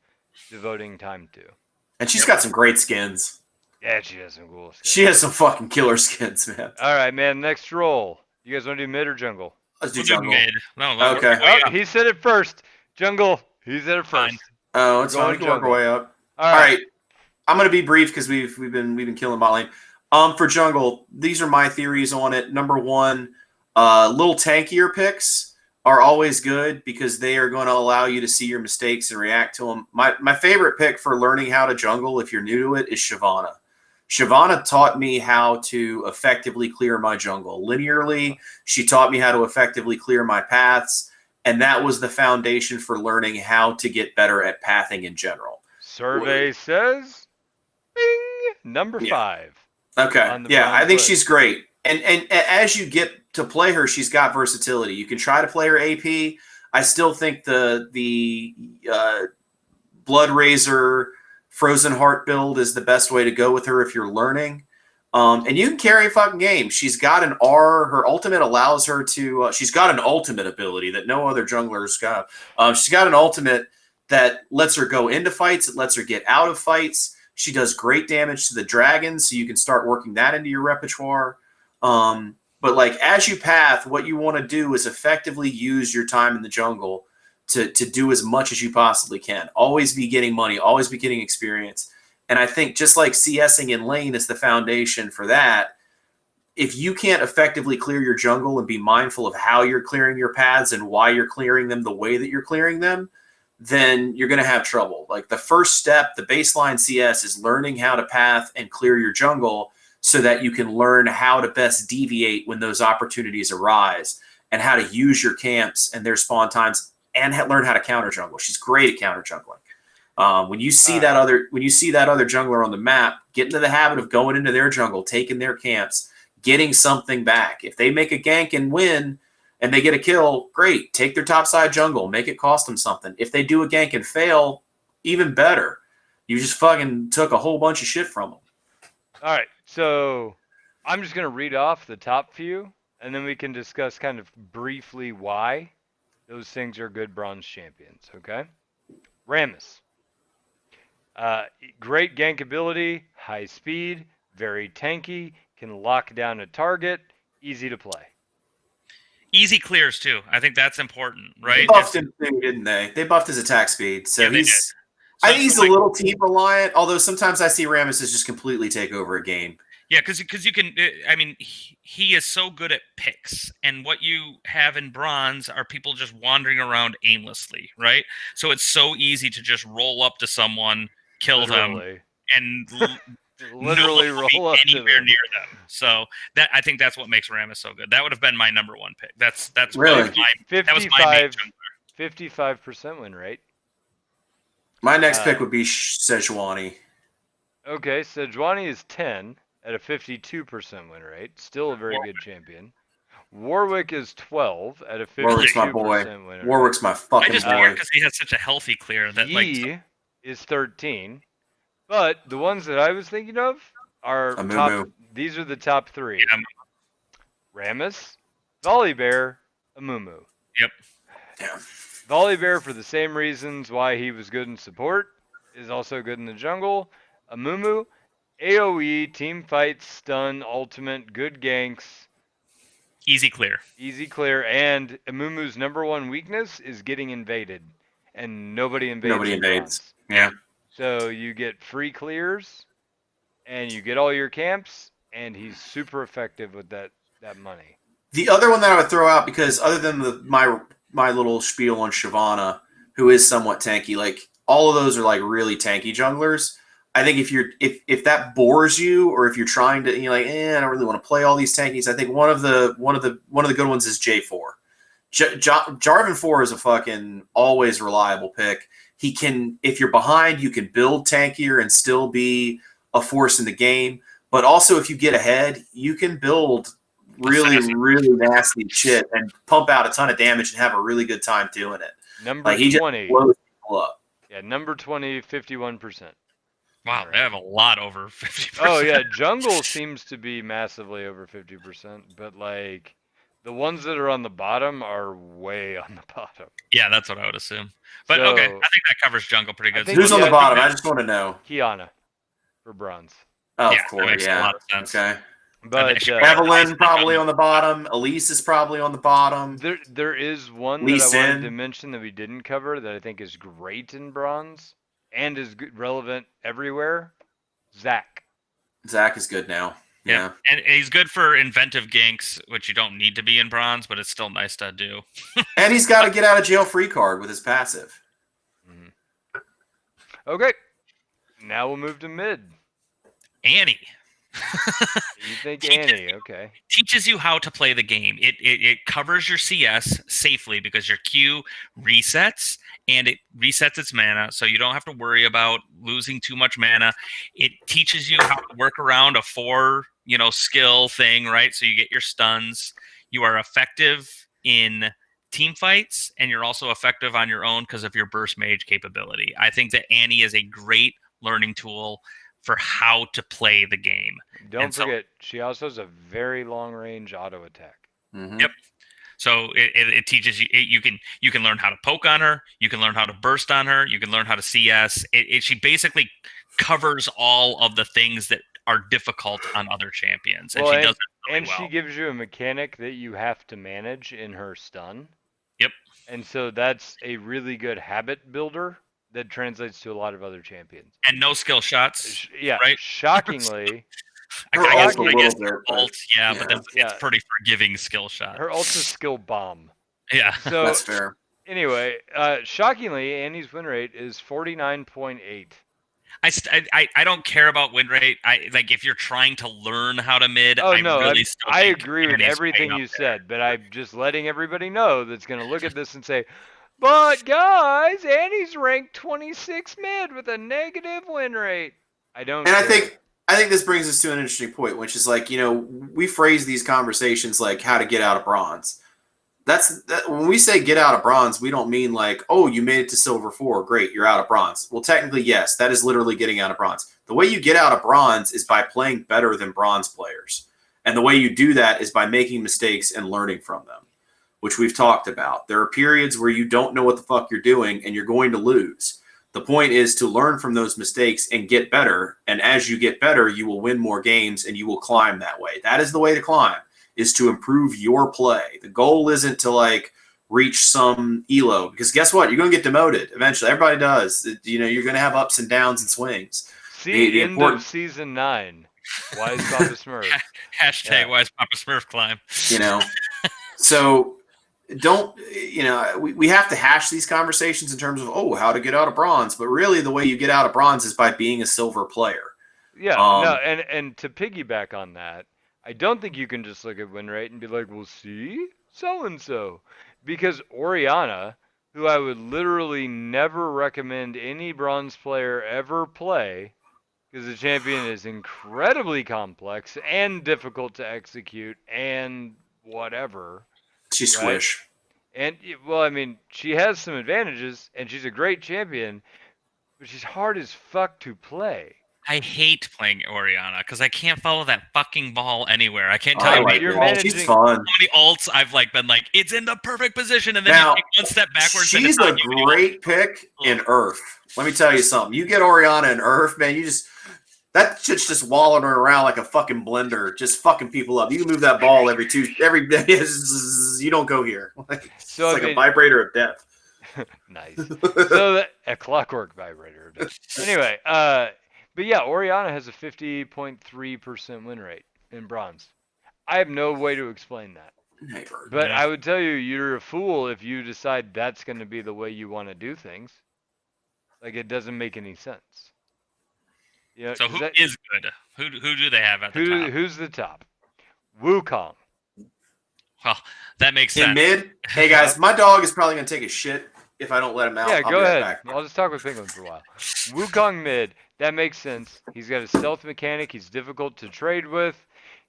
devoting time to. And she's got some great skins. Yeah, she has some cool skins. She has some fucking killer skins, man. All right, man. Next roll. You guys want to do mid or jungle? Let's do jungle. Mid. No, okay. Oh, he said it first. Jungle. He said it first. Oh, it's fine. We can work our way up. All right. I'm gonna be brief because we've been killing bot lane. For jungle, these are my theories on it. Number one, little tankier picks are always good because they are going to allow you to see your mistakes and react to them. My favorite pick for learning how to jungle, if you're new to it, is Shyvana. Shyvana taught me how to effectively clear my jungle linearly. She taught me how to effectively clear my paths, and that was the foundation for learning how to get better at pathing in general. Survey says, bing, number 5. Okay, yeah, I think she's great. And as you get to play her, she's got versatility. You can try to play her AP. I still think the Blood Razor Frozen Heart build is the best way to go with her if you're learning. And you can carry a fucking game. She's got an R. Her ultimate allows her to. She's got an ultimate ability that no other jungler's got. She's got an ultimate that lets her go into fights. It lets her get out of fights. She does great damage to the dragons, so you can start working that into your repertoire. But like as you path, what you want to do is effectively use your time in the jungle to do as much as you possibly can. Always be getting money. Always be getting experience. And I think just like CSing in lane is the foundation for that, if you can't effectively clear your jungle and be mindful of how you're clearing your paths and why you're clearing them the way that you're clearing them, then you're going to have trouble. Like the first step, the baseline CS is learning how to path and clear your jungle so that you can learn how to best deviate when those opportunities arise and how to use your camps and their spawn times and learn how to counter jungle. She's great at counter jungling. When you see that other jungler on the map, get into the habit of going into their jungle, taking their camps, getting something back. If they make a gank and win and they get a kill, great. Take their top side jungle, make it cost them something. If they do a gank and fail, even better. You just fucking took a whole bunch of shit from them. All right, so I'm just gonna read off the top few, and then we can discuss kind of briefly why those things are good bronze champions. Okay, Rammus. Great gank ability, high speed, very tanky, can lock down a target, easy to play. Easy clears too. I think that's important, They right? buffed him too, didn't they? They buffed his attack speed. So Yeah, they he's So I think he's like, a little team reliant, although sometimes I see Rammus as just completely take over a game. yeah, because you can. I mean, he is so good at picks, and what you have in bronze are people just wandering around aimlessly, right? So it's so easy to just roll up to someone, kill them, and literally no one will be roll up to anywhere them. near them. So that I think that's what makes Rammus so good. That would have been my number one pick. That's Really? that was my main jungler. 55% win rate. My next pick would be Sejuani. Okay, Sejuani is 10 at a 52% win rate. Still a very good champion. Warwick is 12 at a 52% Warwick's my boy. win rate. Warwick's my I fucking just boy. figured because he has such a healthy clear that Yi is 13. But the ones that I was thinking of are Amumu. these are the top three. Yeah. Rammus, Volibear, Amumu. Yep. Yeah. Volibear, for the same reasons why he was good in support, is also good in the jungle. Amumu, AoE, team fights, stun, ultimate, good ganks, Easy clear. easy clear, and Amumu's number one weakness is getting invaded, and nobody invades. Nobody in invades. bronze. Yeah. So you get free clears, and you get all your camps, and he's super effective with that money. The other one that I would throw out, because other than my little spiel on Shyvana, who is somewhat tanky, like all of those are like really tanky junglers. I think if that bores you, or if you're trying to, you're like, I don't really want to play all these tankies. I think one of the good ones is J4. Jarvan 4 is a fucking always reliable pick. He can, if you're behind, you can build tankier and still be a force in the game. But also, if you get ahead, you can build really, really nasty shit and pump out a ton of damage and have a really good time doing it. Number Like, he 20. just blows people up. Yeah, number 20, 51%. Wow, they have a lot over 50%. Oh, yeah, jungle seems to be massively over 50%, but, like, the ones that are on the bottom are way on the bottom. Yeah, that's what I would assume. But So, okay, I think that covers jungle pretty good. think- Who's on yeah, the bottom? I just want to know. Kiana for bronze. Oh, Yeah, of that course, makes a yeah. lot of sense. Okay. But Evelyn probably on the bottom. Elise is probably on the bottom. there is one Lee that I wanted Sin. to mention that we didn't cover that I think is great in bronze and is relevant everywhere. Zach. Zach is good now. Yeah. And he's good for inventive ganks, which you don't need to be in bronze, but it's still nice to do. And he's got a get out of jail free card with his passive. Mm-hmm. Okay. Now we'll move to mid. Annie. You think Annie? Okay. Teaches you how to play the game. It covers your CS safely because your Q resets and it resets its mana, so you don't have to worry about losing too much mana. It teaches you how to work around a 4, skill thing, right? So you get your stuns. You are effective in team fights, and you're also effective on your own because of your burst mage capability. I think that Annie is a great learning tool for how to play the game. Don't And so- forget, she also has a very long range auto attack. Mhm. Yep. So it teaches you you can learn how to poke on her, you can learn how to burst on her, you can learn how to CS. She basically covers all of the things that are difficult on other champions, and Well, she does it really And well. she gives you a mechanic that you have to manage in her stun. Yep. And so that's a really good habit builder that translates to a lot of other champions. And no skill shots. Yeah, right? shockingly, Her I guess, ult a I guess little bit, but- ult, yeah, but yeah. it's Yeah. pretty forgiving skill shot. her ult's a skill bomb. Yeah. So That's fair. anyway, shockingly, Annie's win rate is 49.8. I don't care about win rate. I like if you're trying to learn how to mid. Oh no, really still I think agree with Annie's way everything up you there. said, but I'm just letting everybody know that's going to look at this and say, "But guys, Annie's ranked 26 mid with a negative win rate." I don't. And I care. think this brings us to an interesting point, which is like, we phrase these conversations like how to get out of bronze. When we say get out of bronze, we don't mean like, oh, you made it to silver 4, great, you're out of bronze. Well, technically, yes, that is literally getting out of bronze. The way you get out of bronze is by playing better than bronze players. And the way you do that is by making mistakes and learning from them, which we've talked about. There are periods where you don't know what the fuck you're doing and you're going to lose. The point is to learn from those mistakes and get better. And as you get better, you will win more games and you will climb that way. That is the way to climb, is to improve your play. The goal isn't to like reach some elo, because guess what? You're going to get demoted eventually. Everybody does. You're going to have ups and downs and swings. See, the end important- of season 9. Why is Papa Smurf? Hashtag Yeah. why is Papa Smurf climb? So don't, we have to hash these conversations in terms of, oh, how to get out of bronze. But really the way you get out of bronze is by being a silver player. Yeah, Um, no, and to piggyback on that, I don't think you can just look at win rate and be like, well, see, so and so, because Oriana, who I would literally never recommend any bronze player ever play, because the champion is incredibly complex and difficult to execute and whatever. She's Right. squish. And well, I mean, she has some advantages, and she's a great champion, but she's hard as fuck to play. I hate playing Oriana because I can't follow that fucking ball anywhere. I can't Oh, tell I you like you're it. managing- She's fun. how many ults I've been like, it's in the perfect position, and then Now, you take one step backwards. and She's it's a on you. great pick in Earth. Let me tell you something. You get Oriana in Earth, man, that shit's just wallowing around like a fucking blender, just fucking people up. You can move that ball every day. You don't go here. It's So, I like a mean- vibrator of death. Nice. So a clockwork vibrator. Anyway, but yeah, Oriana has a 50.3% win rate in bronze. I have no way to explain that. Neighbor. But Yeah. I would tell you, you're a fool if you decide that's going to be the way you want to do things. Like, it doesn't make any sense. So who is good? Who do they have at the top? Who's the top? Wukong. Well, that makes In sense. mid, hey guys, my dog is probably gonna take a shit if I don't let him out. Yeah, I'll go be right ahead. back. I'll just talk with Penguin for a while. Wukong mid. That makes sense. He's got a stealth mechanic. He's difficult to trade with.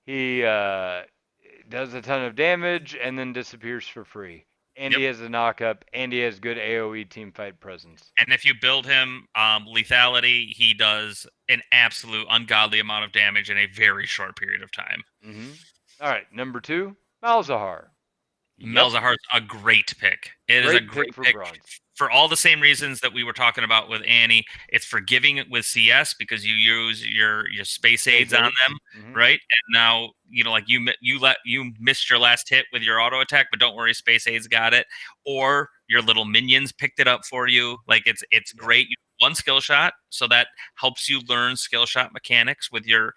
He does a ton of damage and then disappears for free. And he has a knock-up, and he has good AoE teamfight presence. And if you build him lethality, he does an absolute ungodly amount of damage in a very short period of time. Mm-hmm. All right, number 2, Malzahar. Yep. Malzahar's a great pick. It is a great for pick bronze. for all the same reasons that we were talking about with Annie. It's forgiving with CS because you use your space aids on them, Mhm. right? And now like you missed your last hit with your auto attack, but don't worry, space aids got it. Or your little minions picked it up for you. Like it's great. You one skill shot, so that helps you learn skill shot mechanics with your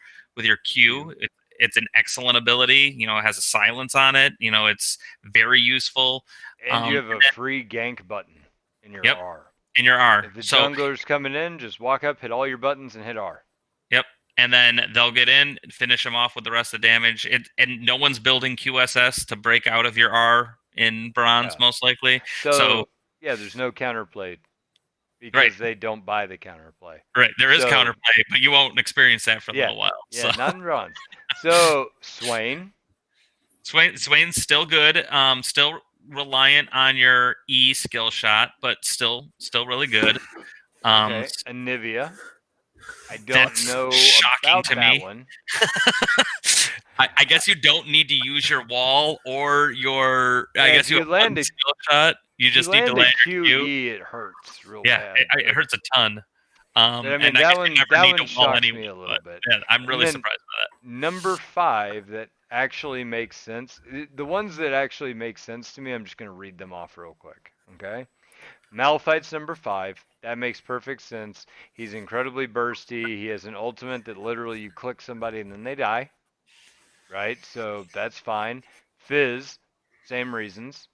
Q. It's an excellent ability. It has a silence on it. It's very useful. And you have a free gank button in your Yep. R. In your R. If the So jungler's coming in, just walk up, hit all your buttons, and hit R. yep. And then they'll get in, finish them off with the rest of the damage. And no one's building QSS to break out of your R in bronze, Yeah. most likely. So yeah, there's no counterplay because they don't buy the counterplay. Right. There is So- counterplay, but you won't experience that for a Yeah. little while. Yeah, So not in bronze. So Swain. Swain's still good. Still reliant on your E skill shot, but still really good. Okay. Anivia. I don't That's know shocking about to that me. one. I guess you don't need to use your wall or your. I Yeah, guess if you you have one land a skill shot. You if you just need to land a land your Q. QE, it hurts real Yeah, bad. it hurts a ton. But I mean, And I guess you never that need one to wall shocks anyone. me a little But bit. yeah, I'm And really then surprised by that. number 5 that actually makes sense. The ones that actually make sense to me, I'm just gonna read them off real quick. Okay. Malphite's number 5. That makes perfect sense. He's incredibly bursty. He has an ultimate that literally you click somebody and then they die. Right? So that's fine. Fizz, same reasons.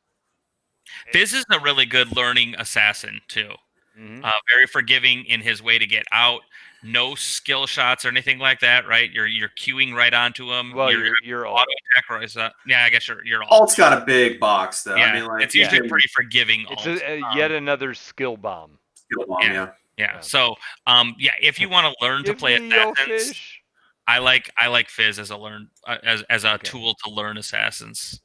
Fizz is a really good learning assassin too. Hmm. Very forgiving in his way to get out. No skill shots or anything like that, right? You're queuing right onto him. Well, You're you're auto alt. attack right. Yeah, I guess you're all. Alt's got a big box though. I Yeah, mean, like it's you usually can pretty forgiving It's alt. yet another skill bomb. skill bomb, Yeah. yeah. Yeah. Yeah. So, yeah, if you want to learn to Give play me your assassins, fish. I like Fizz as a as a Okay. tool to learn assassins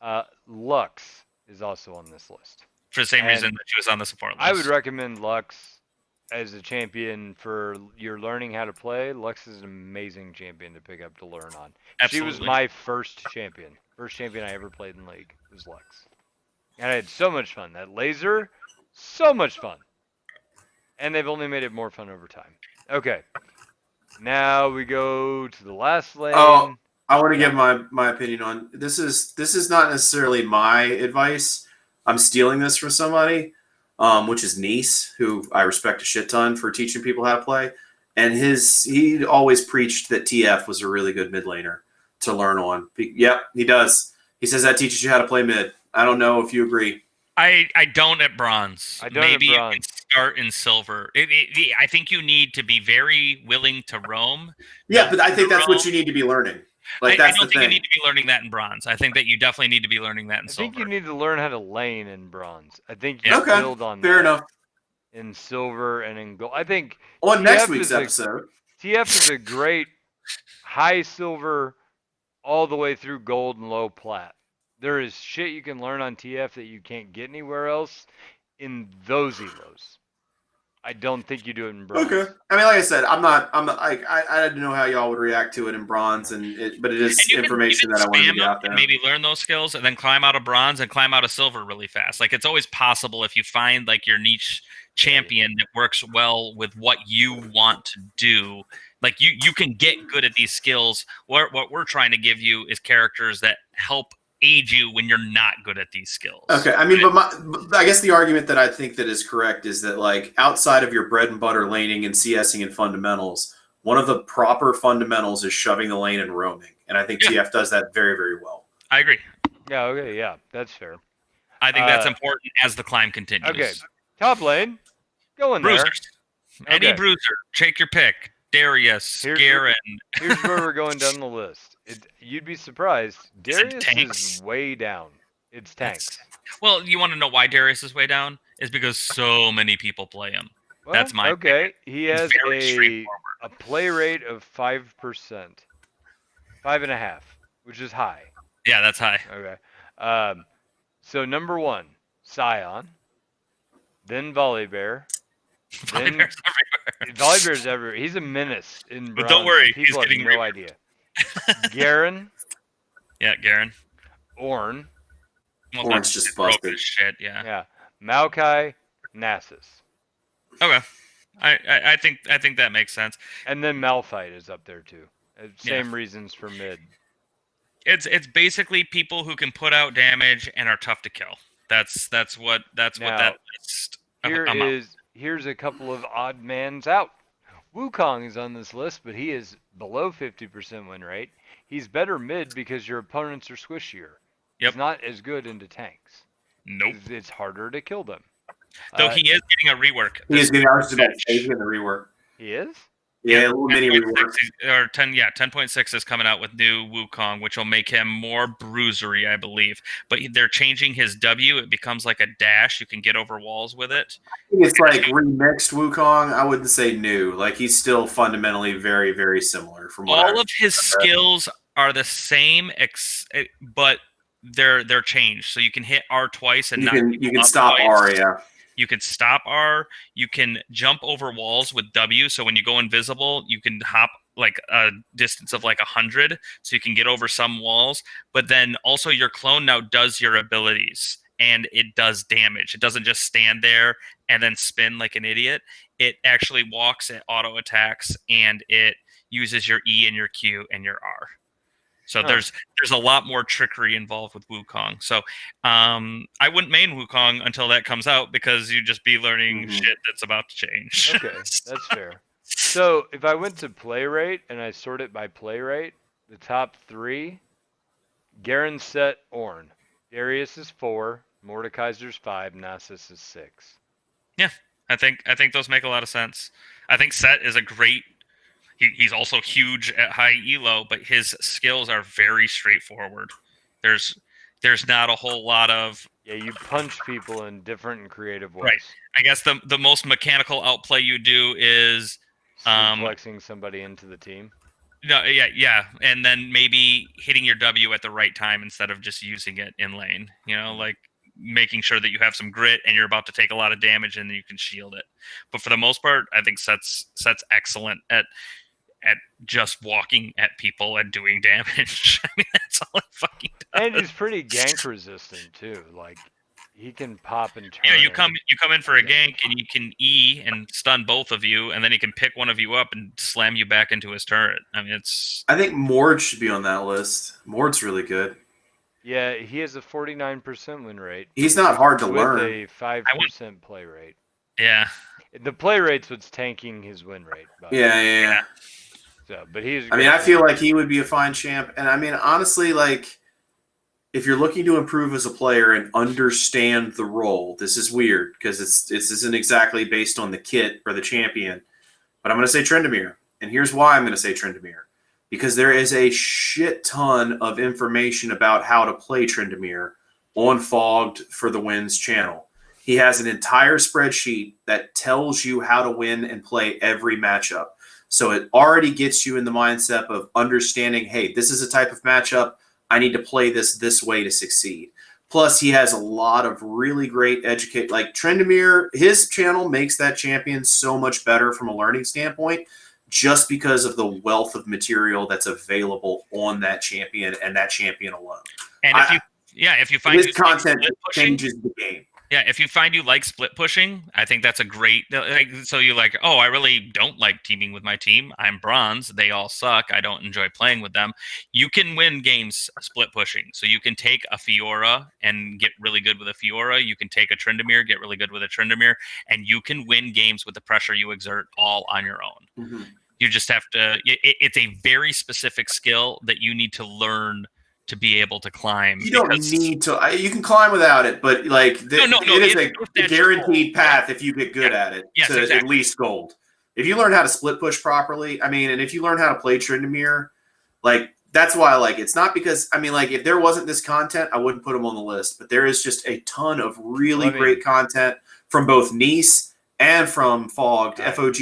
Lux is also on this list. for the same reason And that she was on the support list. I would recommend Lux as a champion for you're learning how to play. Lux is an amazing champion to pick up to learn on. She was Absolutely. my first champion. First champion I ever played in League was Lux. And I had so much fun. That laser, so much fun. And they've only made it more fun over time. Okay. Now we go to the last lane. Oh, I want to Yeah. give my opinion on this. Is not necessarily my advice. I'm stealing this from somebody, which is Nice, who I respect a shit ton for teaching people how to play. And he always preached that TF was a really good mid laner to learn on. Yep, he does. He says that teaches you how to play mid. I don't know if you agree. I don't at bronze. I don't at Maybe you bronze. can start in silver. I think you need to be very willing to roam. Yeah, but I think that's what roam. you need to be learning. Like I that's don't the think you thing. need to be learning that in bronze. I think that you definitely need to be learning that in I silver. think you need to learn how to lane in bronze. I think you Yeah. Okay, build on fair that enough. in silver and in gold. I think On next TF week's is a- episode, TF is a great high silver all the way through gold and low plat. There is shit you can learn on TF that you can't get anywhere else in those elos. I don't think you do it in bronze. okay. I mean, like I said, I'm not. I didn't know how y'all would react to it in bronze, but it is And you information can that I wanted to spam get them out there. and maybe learn those skills and then climb out of bronze and climb out of silver really fast. Like it's always possible if you find like your niche champion that works well with what you want to do. Like you can get good at these skills. What we're trying to give you is characters that help aid you when you're not good at these skills. Okay, I mean, but I guess the argument that I think that is correct is that like outside of your bread and butter laning and CSing and fundamentals, one of the proper fundamentals is shoving the lane and roaming, and I think TF does that very, very well. I agree. Yeah, okay, yeah, that's fair. I think that's important as the climb continues. Okay, top lane, go in there. Bruisers. Any Okay. bruiser, take your pick. Darius, Here's Garen. Here's where we're going down the list. You'd be surprised. Is it Darius tanks? is way down. It's tanks. Well, you want to know why Darius is way down? Is because so many people play him. Well, That's my okay. He has very straightforward. a play rate of 5%, 5.5, which is high. Yeah, that's high. Okay. So number 1, Scion, then Volibear. Then Volibear's everywhere. Volibear's everywhere. He's a menace in bronze. But don't worry, he's people have getting no reworked. idea. Garen, Yeah, Garen. Ornn, Well, Ornn's that's just broke busted. as shit. Yeah. yeah, Maokai, Nasus. Okay. I think that makes sense. And then Malphite is up there too. Yeah. Same reasons for mid. It's basically people who can put out damage and are tough to kill. That's what Now, that list. Here's a couple of odd mans out. Wukong is on this list, but he is below 50% win rate. He's better mid because your opponents are squishier. Yep. He's not as good into tanks. Nope. It's harder to kill them. Though he is getting a rework. He is This getting ours about patch. he's getting the rework. He is? Yeah, a little mini 10.6 rework. or 10.6 is coming out with new Wukong, which will make him more bruisery, I believe. But they're changing his W. It becomes like a dash. You can get over walls with it. I think it's like remixed Wukong. I wouldn't say new. Like he's still fundamentally very, very similar from what All of his skills are the same, but they're changed. So you can hit R twice and you can stop twice. R, yeah. You can stop R. You can jump over walls with W. So when you go invisible, you can hop like a distance of like 100. So you can get over some walls. But then also your clone now does your abilities and it does damage. It doesn't just stand there and then spin like an idiot. It actually walks, it auto attacks, and it uses your E and your Q and your R. So there's a lot more trickery involved with Wukong. So I wouldn't main Wukong until that comes out because you'd just be learning shit that's about to change. Okay, that's fair. So if I went to play rate and I sort it by play rate, the top 3, Garen, Set, Ornn. Darius is 4, Mordekaiser's 5, Nasus is 6. Yeah, I think those make a lot of sense. I think Set is a great. He's also huge at high elo, but his skills are very straightforward. There's not a whole lot of. Yeah, you punch people in different and creative ways. Right. I guess the most mechanical outplay you do is flexing somebody into the team. No, yeah, and then maybe hitting your W at the right time instead of just using it in lane. You know, like making sure that you have some grit and you're about to take a lot of damage and you can shield it. But for the most part, I think Set's excellent at just walking at people and doing damage. I mean, that's all it fucking does. And he's pretty gank resistant too. Like he can pop and turn. Yeah, you come in for a gank and you can E and stun both of you, and then he can pick one of you up and slam you back into his turret. I mean, I think Mord should be on that list. Mord's really good. Yeah, he has a 49% win rate. He's not hard to with learn. A 5% play rate. Yeah. The play rate's what's tanking his win rate. Yeah. So, but he's. I mean, I feel like he would be a fine champ, and I mean, honestly, like, if you're looking to improve as a player and understand the role, this is weird because this isn't exactly based on the kit or the champion, but I'm going to say Tryndamere, and here's why I'm going to say Tryndamere, because there is a shit ton of information about how to play Tryndamere on Fogged for the Wins channel. He has an entire spreadsheet that tells you how to win and play every matchup. So it already gets you in the mindset of understanding, hey, this is a type of matchup. I need to play this way to succeed. Plus, he has a lot of really great like Tryndamere, his channel makes that champion so much better from a learning standpoint just because of the wealth of material that's available on that champion and that champion alone. And if you find his content changes the game. Yeah, if you find you like split pushing, I think that's a great. So you're like, oh, I really don't like teaming with my team. I'm bronze. They all suck. I don't enjoy playing with them. You can win games split pushing. So you can take a Fiora and get really good with a Fiora. You can take a Tryndamere, get really good with a Tryndamere, and you can win games with the pressure you exert all on your own. Mm-hmm. You just have to. It's a very specific skill that you need to learn to be able to climb. You don't need to. You can climb without it, but like it is a guaranteed path if you get good at it to at least gold. If you learn how to split push properly, I mean, and if you learn how to play Tryndamere, like that's why I like it. It's not because I mean, like if there wasn't this content, I wouldn't put him on the list. But there is just a ton of really great content from both Nice and from Fogged, Fogged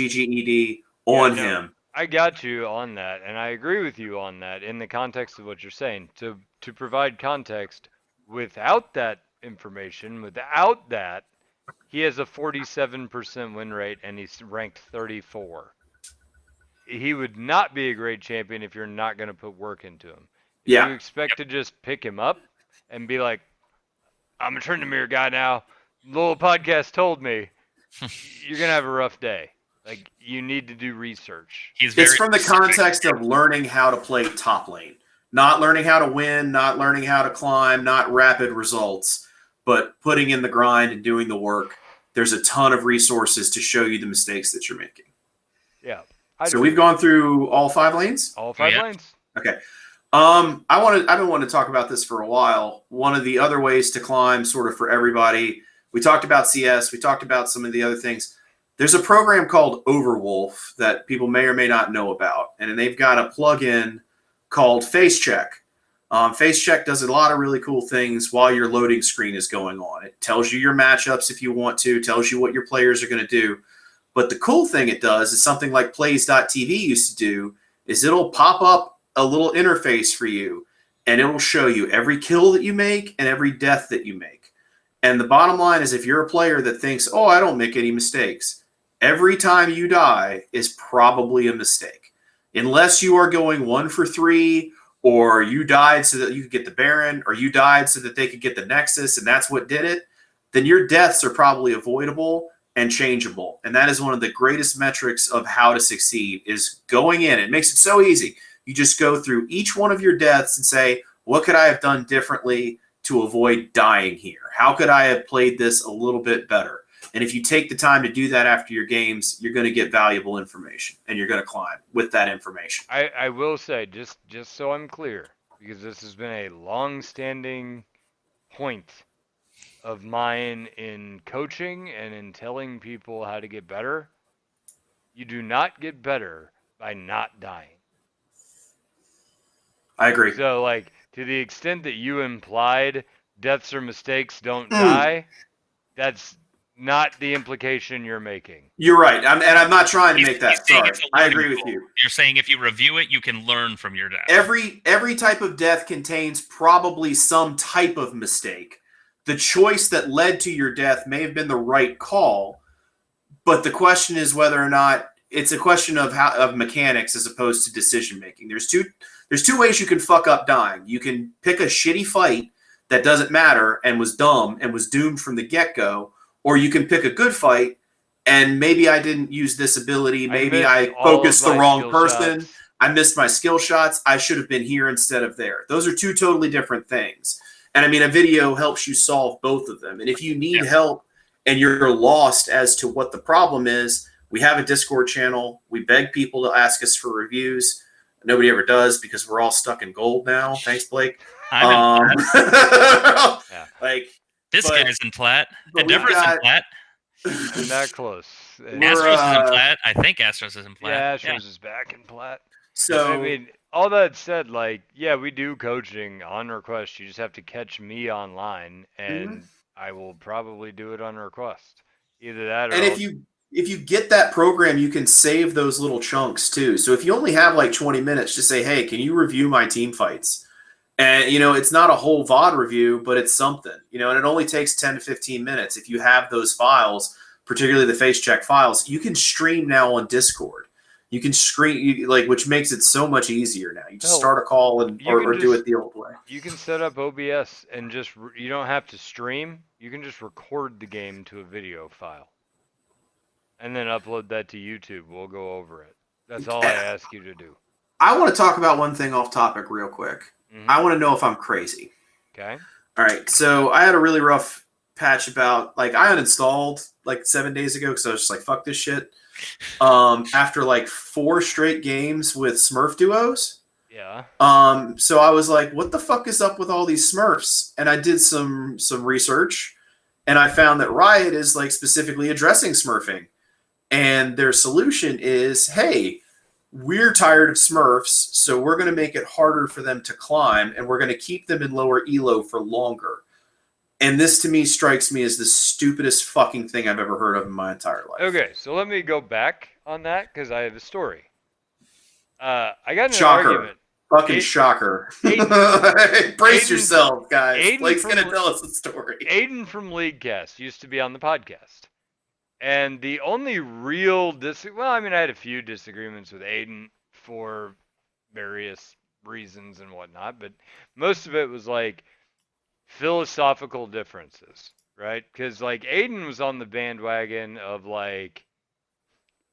on him. I got you on that, and I agree with you on that in the context of what you're saying. To provide context, without that information, without that, he has a 47% win rate, and he's ranked 34. He would not be a great champion if you're not going to put work into him. If you expect to just pick him up and be like, I'm a Tryndamere guy now, LOLA podcast told me, you're going to have a rough day. Like, you need to do research. It's from the context of learning how to play top lane. Not learning how to win, not learning how to climb, not rapid results, but putting in the grind and doing the work. There's a ton of resources to show you the mistakes that you're making. Yeah. So we've gone through all 5 lanes? All 5 lanes. Okay. I've been wanting to talk about this for a while. One of the other ways to climb sort of for everybody, we talked about CS, we talked about some of the other things. There's a program called Overwolf that people may or may not know about, and they've got a plugin called FaceCheck. FaceCheck does a lot of really cool things while your loading screen is going on. It tells you your matchups if you want to, tells you what your players are going to do. But the cool thing it does is something like Plays.tv used to do, is it'll pop up a little interface for you, and it'll show you every kill that you make and every death that you make. And the bottom line is, if you're a player that thinks, oh, I don't make any mistakes, every time you die is probably a mistake. Unless you are going 1 for 3, or you died so that you could get the Baron, or you died so that they could get the Nexus, and that's what did it, then your deaths are probably avoidable and changeable. And that is one of the greatest metrics of how to succeed, is going in. It makes it so easy. You just go through each one of your deaths and say, what could I have done differently to avoid dying here? How could I have played this a little bit better? And if you take the time to do that after your games, you're going to get valuable information, and you're going to climb with that information. I will say, just so I'm clear, because this has been a long-standing point of mine in coaching and in telling people how to get better, you do not get better by not dying. I agree. So, like, to the extent that you implied deaths or mistakes don't die, that's not the implication you're making. You're right. I'm not trying to make that. He's saying Sorry. it's a I learning agree with tool. you. You're saying if you review it, you can learn from your death. Every type of death contains probably some type of mistake. The choice that led to your death may have been the right call, but the question is whether or not it's a question of mechanics as opposed to decision making. There's two ways you can fuck up dying. You can pick a shitty fight that doesn't matter and was dumb and was doomed from the get-go, or you can pick a good fight and maybe I didn't use this ability, maybe I focused the wrong person. Shots. I missed my skill shots. I should have been here instead of there. Those are two totally different things. And I mean, a video helps you solve both of them. And if you need help and you're lost as to what the problem is, we have a Discord channel. We beg people to ask us for reviews. Nobody ever does because we're all stuck in gold now. Thanks, Blake. Yeah. Like this guy's in plat. Endeavor's in plat. I'm that close. Astros is in plat. I think Astros is in plat. Yeah, Astros is back in plat. So I mean, all that said, like, yeah, we do coaching on request. You just have to catch me online, and I will probably do it on request. Either that, or and if you get that program, you can save those little chunks too. So if you only have like 20 minutes, just say, hey, can you review my team fights? And, you know, it's not a whole VOD review, but it's something, you know, and it only takes 10 to 15 minutes. If you have those files, particularly the face check files, you can stream now on Discord. You can screen, which makes it so much easier now. You just start a call or do it the old way. You can set up OBS and you don't have to stream. You can just record the game to a video file and then upload that to YouTube. We'll go over it. That's all I ask you to do. I want to talk about one thing off topic real quick. I want to know if I'm crazy. Okay. All right. So I had a really rough patch about, I uninstalled 7 days ago because I was just like, fuck this shit. After 4 straight games with Smurf duos. Yeah. So I was like, what the fuck is up with all these Smurfs? And I did some research, and I found that Riot is specifically addressing Smurfing. And their solution is, hey, we're tired of Smurfs, so we're going to make it harder for them to climb, and we're going to keep them in lower elo for longer. And this, to me, strikes me as the stupidest fucking thing I've ever heard of in my entire life. Okay, so let me go back on that because I have a story. I got in an Shocker. argument. Fucking shocker. Brace yourself, guys. Blake's going to tell us the story. Aiden from LeagueCast used to be on the podcast. And the only real I had a few disagreements with Aiden for various reasons and whatnot, but most of it was philosophical differences, right? Because Aiden was on the bandwagon of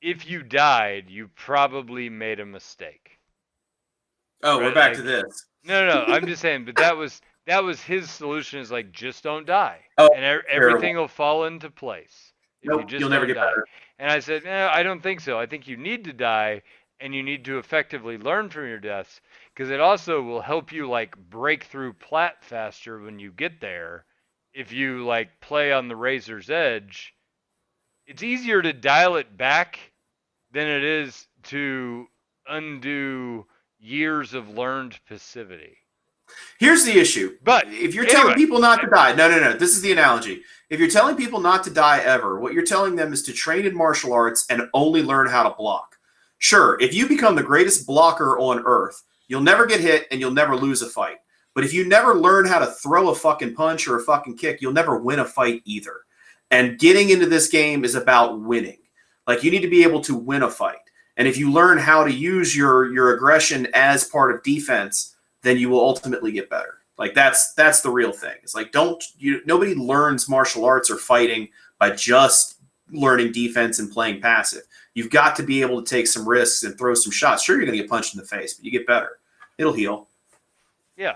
if you died, you probably made a mistake. Oh, right? We're back to this. No, I'm just saying, but that was his solution is just don't die. Oh, and everything will fall into place. Nope, you'll never get better. And I said, no, I don't think so. I think you need to die, and you need to effectively learn from your deaths, because it also will help you break through plat faster when you get there. If you play on the razor's edge, it's easier to dial it back than it is to undo years of learned passivity. Here's the issue. But if you're telling people not to die, no. This is the analogy. If you're telling people not to die ever, what you're telling them is to train in martial arts and only learn how to block. Sure, if you become the greatest blocker on earth, you'll never get hit and you'll never lose a fight. But if you never learn how to throw a fucking punch or a fucking kick, you'll never win a fight either. And getting into this game is about winning. Like, you need to be able to win a fight. And if you learn how to use your aggression as part of defense, then you will ultimately get better. Like, that's the real thing. It's like, nobody learns martial arts or fighting by just learning defense and playing passive. You've got to be able to take some risks and throw some shots. Sure, you're going to get punched in the face, but you get better. It'll heal. Yeah.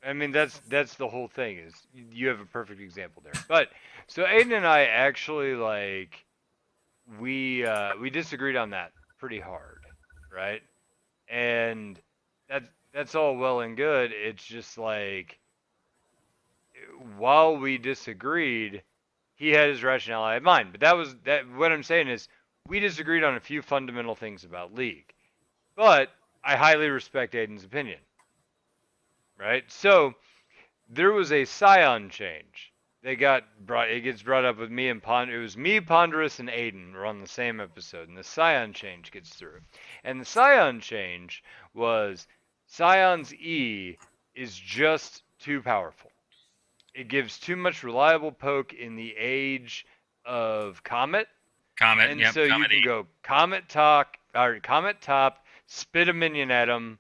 I mean, that's the whole thing, is you have a perfect example there. But so Aiden and I actually, like, we disagreed on that pretty hard, right? And that's all well and good. It's just like, while we disagreed, he had his rationale, I had mine. But what I'm saying is, we disagreed on a few fundamental things about League. But I highly respect Aiden's opinion. Right? So there was a Scion change. It gets brought up with me and It was me, Ponderous, and Aiden were on the same episode, and the Scion change gets through. And the Scion change was Scion's E is just too powerful. It gives too much reliable poke in the age of Comet. And so you can go Comet Top, spit a minion at them,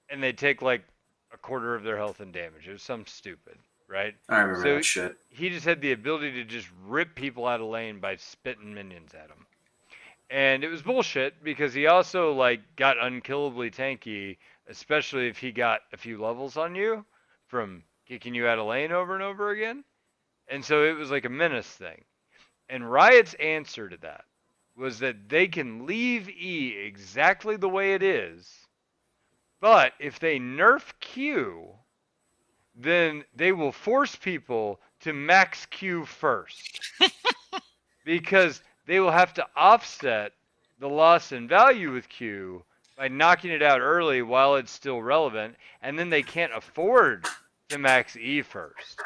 and they take like a quarter of their health and damage. It was something stupid, right? I remember that shit. He just had the ability to just rip people out of lane by spitting minions at him. And it was bullshit, because he also like got unkillably tanky, especially if he got a few levels on you from kicking you out of lane over and over again. And so it was like a menace thing. And Riot's answer to that was that they can leave E exactly the way it is, but if they nerf Q, then they will force people to max Q first. Because they will have to offset the loss in value with Q by knocking it out early while it's still relevant, and then they can't afford to max E first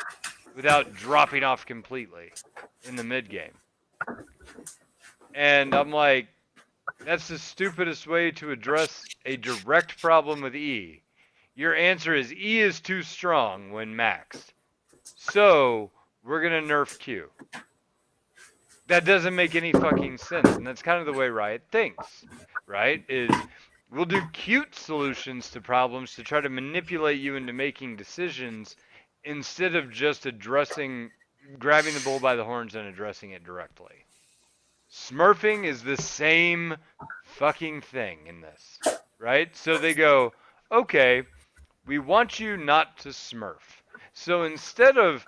without dropping off completely in the mid game. And I'm like, that's the stupidest way to address a direct problem with E. Your answer is E is too strong when maxed. So we're going to nerf Q. That doesn't make any fucking sense. And that's kind of the way Riot thinks, right? Is we'll do cute solutions to problems to try to manipulate you into making decisions instead of just grabbing the bull by the horns and addressing it directly. Smurfing is the same fucking thing in this, right? So they go, okay, we want you not to smurf. So instead of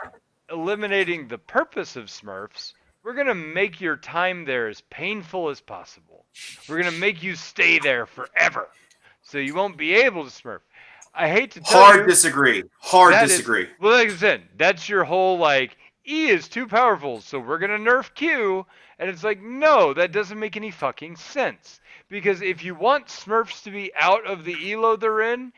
eliminating the purpose of smurfs, we're going to make your time there as painful as possible. We're going to make you stay there forever, so you won't be able to smurf. I hate to tell you. Hard disagree. Well, like I said, that's your whole, like, E is too powerful, so we're going to nerf Q. And it's like, no, that doesn't make any fucking sense. Because if you want Smurfs to be out of the elo they're in,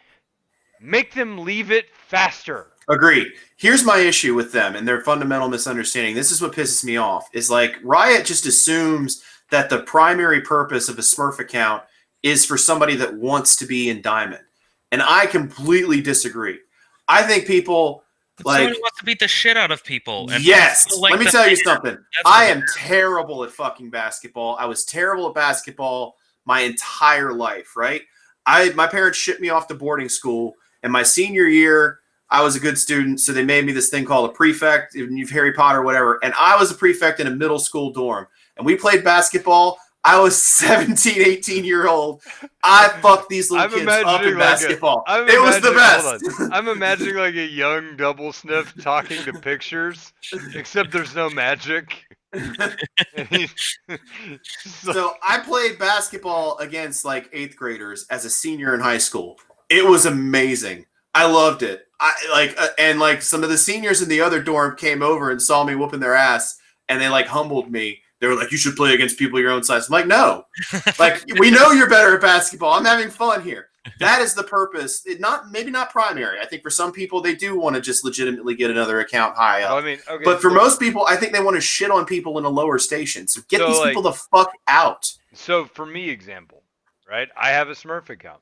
make them leave it faster. Agreed. Here's my issue with them and their fundamental misunderstanding. This is what pisses me off. Is like, Riot just assumes that the primary purpose of a Smurf account is for somebody that wants to be in Diamond. And I completely disagree. I think people... Someone wants to beat the shit out of people. And yes. Let me tell you something. I am terrible at fucking basketball. I was terrible at basketball my entire life, right? My parents shipped me off to boarding school, and my senior year, I was a good student, so they made me this thing called a prefect, you've Harry Potter, whatever, and I was a prefect in a middle school dorm, and we played basketball. I was 17, 18-year-old. I fucked these little kids up in basketball. It was the best. I'm imagining like a young double sniff talking to pictures, except there's no magic. So I played basketball against like 8th graders as a senior in high school. It was amazing. I loved it. And some of the seniors in the other dorm came over and saw me whooping their ass, and they like humbled me. They were like, you should play against people your own size. I'm like, no. Like, we know you're better at basketball. I'm having fun here. That is the purpose. Maybe not primary. I think for some people, they do want to just legitimately get another account high up. Well, I mean, okay, but for most people, I think they want to shit on people in a lower station. So get these people the fuck out. So for me, example, right? I have a Smurf account.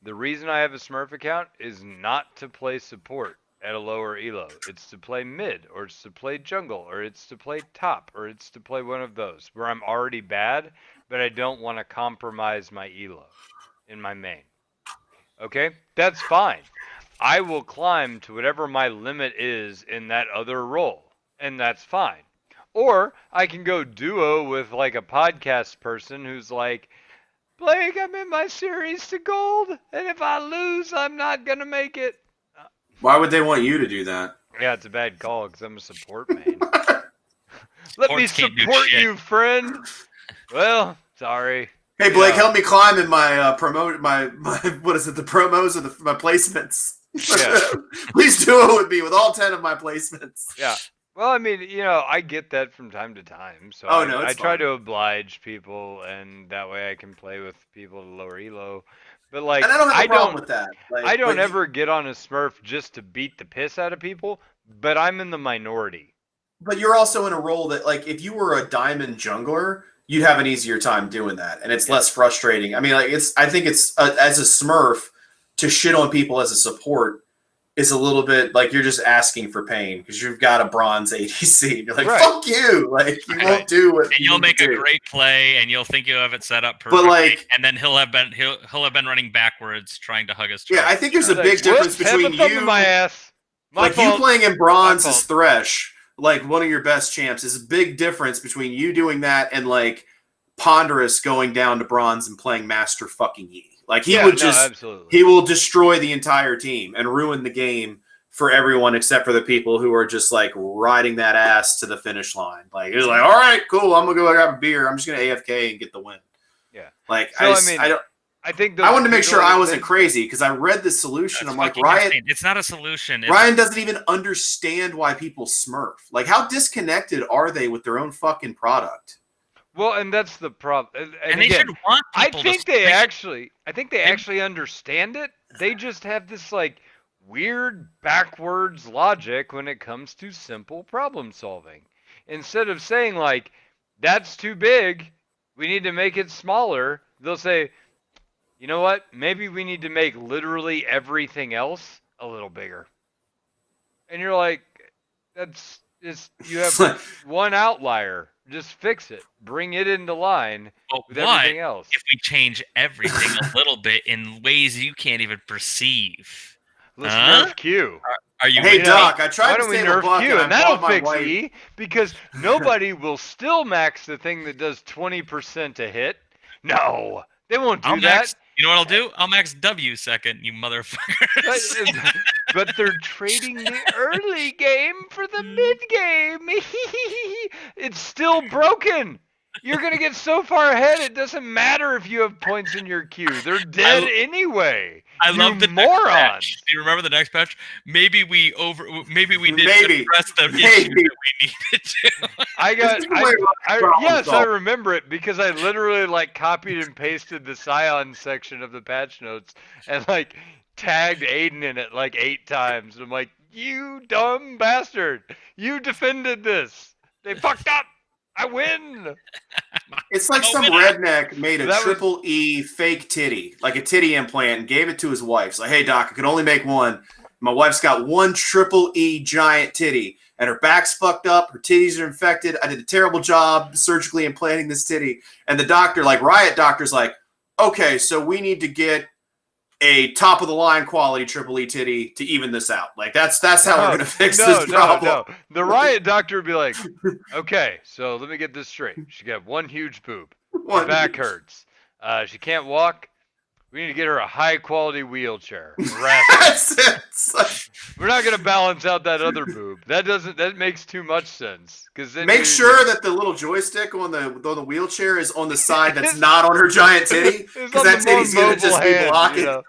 The reason I have a Smurf account is not to play support. at a lower elo. It's to play mid, or it's to play jungle, or it's to play top, or it's to play one of those where I'm already bad, but I don't want to compromise my elo in my main. Okay? That's fine. I will climb to whatever my limit is in that other role, and that's fine. Or I can go duo with like a podcast person who's like, Blake, I'm in my series to gold, and if I lose, I'm not gonna make it. Why would they want you to do that? Yeah, it's a bad call because I'm a support main. Let me Supports can't do support shit. you, friend. Well, sorry. Hey Blake, Yeah. help me climb in my my what is it? The promos or my placements? Yeah. Please do it with me with all 10 of my placements. Yeah. Well, I mean, I get that from time to time. So Oh, I, no, I it's try fine. to oblige people, and that way I can play with people at a lower elo. But like, And I don't have I a problem don't, with that. Like, I don't but ever get on a Smurf just to beat the piss out of people. But I'm in the minority. but you're also in a role that, like, if you were a diamond jungler, you'd have an easier time doing that, and it's Yeah. less frustrating. I mean, like, I think it's as a Smurf to shit on people as a support is a little bit like you're just asking for pain because you've got a bronze ADC. You're like, Right. fuck you. Like, you Right. won't do what And you you'll need make to a do. great play, and you'll think you have it set up But, perfectly, like- and then he'll have been running backwards trying to hug his. Yeah, I think there's a Like, big difference whoops, have a between thumb you, in my ass. My like fault. you playing in bronze My as fault. Thresh, like one of your best champs, is a big difference between you doing that and like Ponderous going down to bronze and playing Master fucking Yi. Like he Yeah, would no, just absolutely. he will destroy the entire team and ruin the game for everyone except for the people who are just like riding that ass to the finish line. Like it's like, all right, cool, I'm gonna go grab a beer. I'm just gonna AFK and get the win. Yeah. Like So, I mean, I don't. I think I wanted to make those sure I only wasn't things- crazy because I read the solution. That's I'm like, fucking Riot. insane. It's not a solution. It's, Ryan doesn't even understand why people smurf. Like, how disconnected are they with their own fucking product? Well, and that's the problem. and they again, should want I people think to. they should- actually, actually understand it. They just have this like weird backwards logic when it comes to simple problem solving. Instead of saying like, "That's too big, we need to make it smaller," they'll say, "You know what? Maybe we need to make literally everything else a little bigger." And you're like, "That's just you have one outlier. Just fix it. Bring it into line But with what everything else." if we change everything a little bit in ways you can't even perceive? Let's Huh? nerf Q. Are you? Hey, with me? Doc, I Why tried to don't we save a nerf buck Q? and And I that'll bought my fix wife. E because nobody will still max the thing that does 20% a hit. No, they won't do I'll that. max. You know what I'll do? I'll max W second, you motherfuckers. But they're trading the early game for the mid game. It's still broken. You're gonna get so far ahead, it doesn't matter if you have points in your queue. They're dead anyway. I you love the next morons. patch. Do you remember the next patch? Maybe we didn't Maybe. address the issue Maybe. that we needed to. I got. This is where Yes, I solved. remember it because I literally like copied and pasted the Scion section of the patch notes and like tagged Aiden in it like 8 times. And I'm like, "You dumb bastard! You defended this. They fucked up. I win." It's like I'm a some winner. redneck made a That was- triple E fake titty, like a titty implant, and gave it to his wife. It's like, hey, Doc, I can only make one. My wife's got one triple E giant titty, and her back's fucked up. Her titties are infected. I did a terrible job surgically implanting this titty. And the doctor, like Riot doctor's like, okay, so we need to get a top of the line quality triple E titty to even this out. Like that's how we're gonna fix this problem. No. The Riot doctor would be like, "Okay, so let me get this straight. She got one huge boob. Her One- back hurts. She can't walk. We need to get her a high quality wheelchair. Harassment. That's it. It's like, We're not gonna balance out that other boob. That makes too much sense. Because make sure that the little joystick on the wheelchair is on the side that's not on her giant titty, It's because on that the more titty's gonna mobile just be hand, blocking. you know.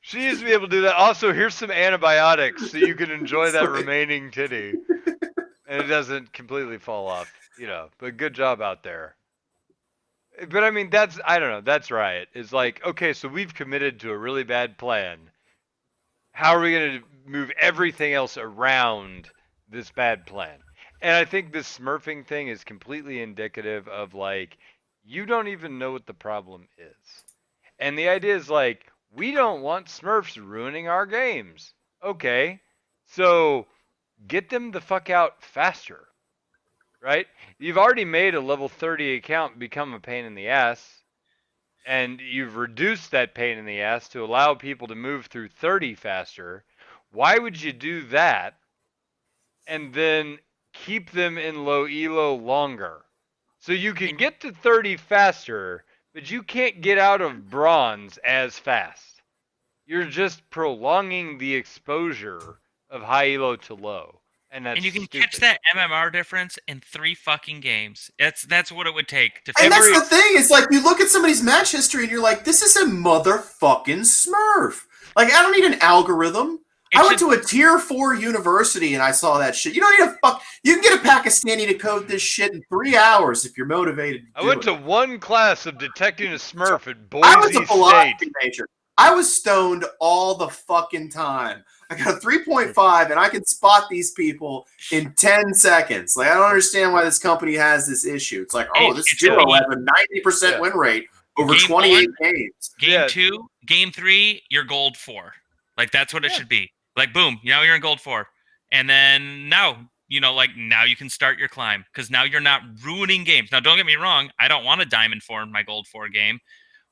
She needs to be able to do that. Also, here's some antibiotics so you can enjoy that Sorry. remaining titty, and it doesn't completely fall off. But good job out there. But I mean, I don't know. That's Riot. It's like, okay, so we've committed to a really bad plan. How are we going to move everything else around this bad plan? And I think this smurfing thing is completely indicative of like, you don't even know what the problem is. And the idea is like, we don't want Smurfs ruining our games. Okay, So get them the fuck out faster, right? You've already made a level 30 account become a pain in the ass, and you've reduced that pain in the ass to allow people to move through 30 faster. Why would you do that and then keep them in low elo longer? So you can get to 30 faster, but you can't get out of bronze as fast. You're just prolonging the exposure of high elo to low. And that's And you can stupid. catch that MMR difference in 3 fucking games. That's what it would take to. And that's the thing. It's like you look at somebody's match history and you're like, this is a motherfucking Smurf. Like, I don't need an algorithm. I went to a tier 4 university and I saw that shit. You don't need a fuck. You can get a Pakistani to code this shit in 3 hours if you're motivated. I went to one class of detecting a Smurf at I was Boise a philosophy State. major. I was stoned all the fucking time. I got a 3.5 and I can spot these people in 10 seconds. Like, I don't understand why this company has this issue. It's like, oh, this duo has a 90% win rate over 28 games. Game 2, game 3, you're gold 4. Like, that's what it should be. Like, boom, now you're in gold 4. And then now, now you can start your climb because now you're not ruining games. Now, don't get me wrong. I don't want a diamond 4 in my gold 4 game,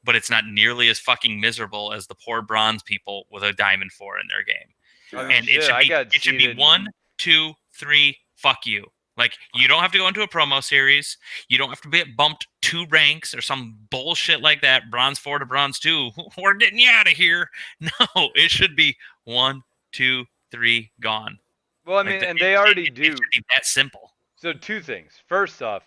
but it's not nearly as fucking miserable as the poor bronze people with a diamond 4 in their game. And it should be 1, 2, 3, fuck you. Like, you don't have to go into a promo series. You don't have to get bumped 2 ranks or some bullshit like that. Bronze 4 to bronze 2. We're getting you out of here. No, it should be 1, 2, 3, gone. Well, I mean, and they already do. It should be that simple. So 2 things. First off,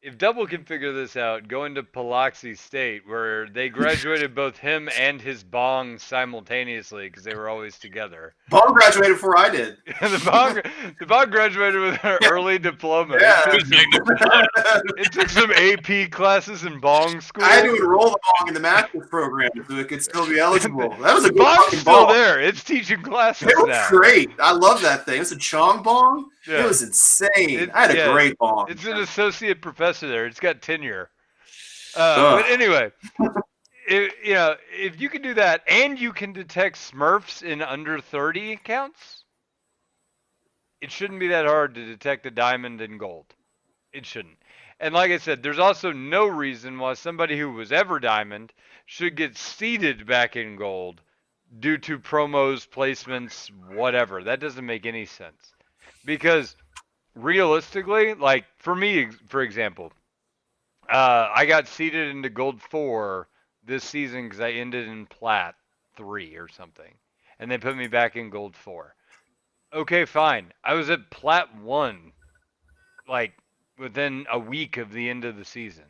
if Double can figure this out, going to Biloxi State, where they graduated both him and his bong simultaneously because they were always together. Bong graduated before I did. the bong graduated with an early diploma. Yeah. It took some AP classes in bong school. I had to enroll the bong in the master's program so it could still be eligible. That was a good bong's fucking still bong. there. It's teaching classes It was now. great. I love that thing. It's a Chong bong. Yeah. It was insane. I had a great bong. It's an associate professor there. It's got tenure. But anyway, if you can do that and you can detect Smurfs in under 30 accounts, it shouldn't be that hard to detect a diamond and gold. It shouldn't. And like I said, there's also no reason why somebody who was ever diamond should get seeded back in gold due to promos, placements, whatever. That doesn't make any sense. Because realistically, like for me, for example, I got seeded into gold 4 this season because I ended in plat 3 or something. And they put me back in gold 4. Okay, fine. I was at plat 1, like within a week of the end of the season.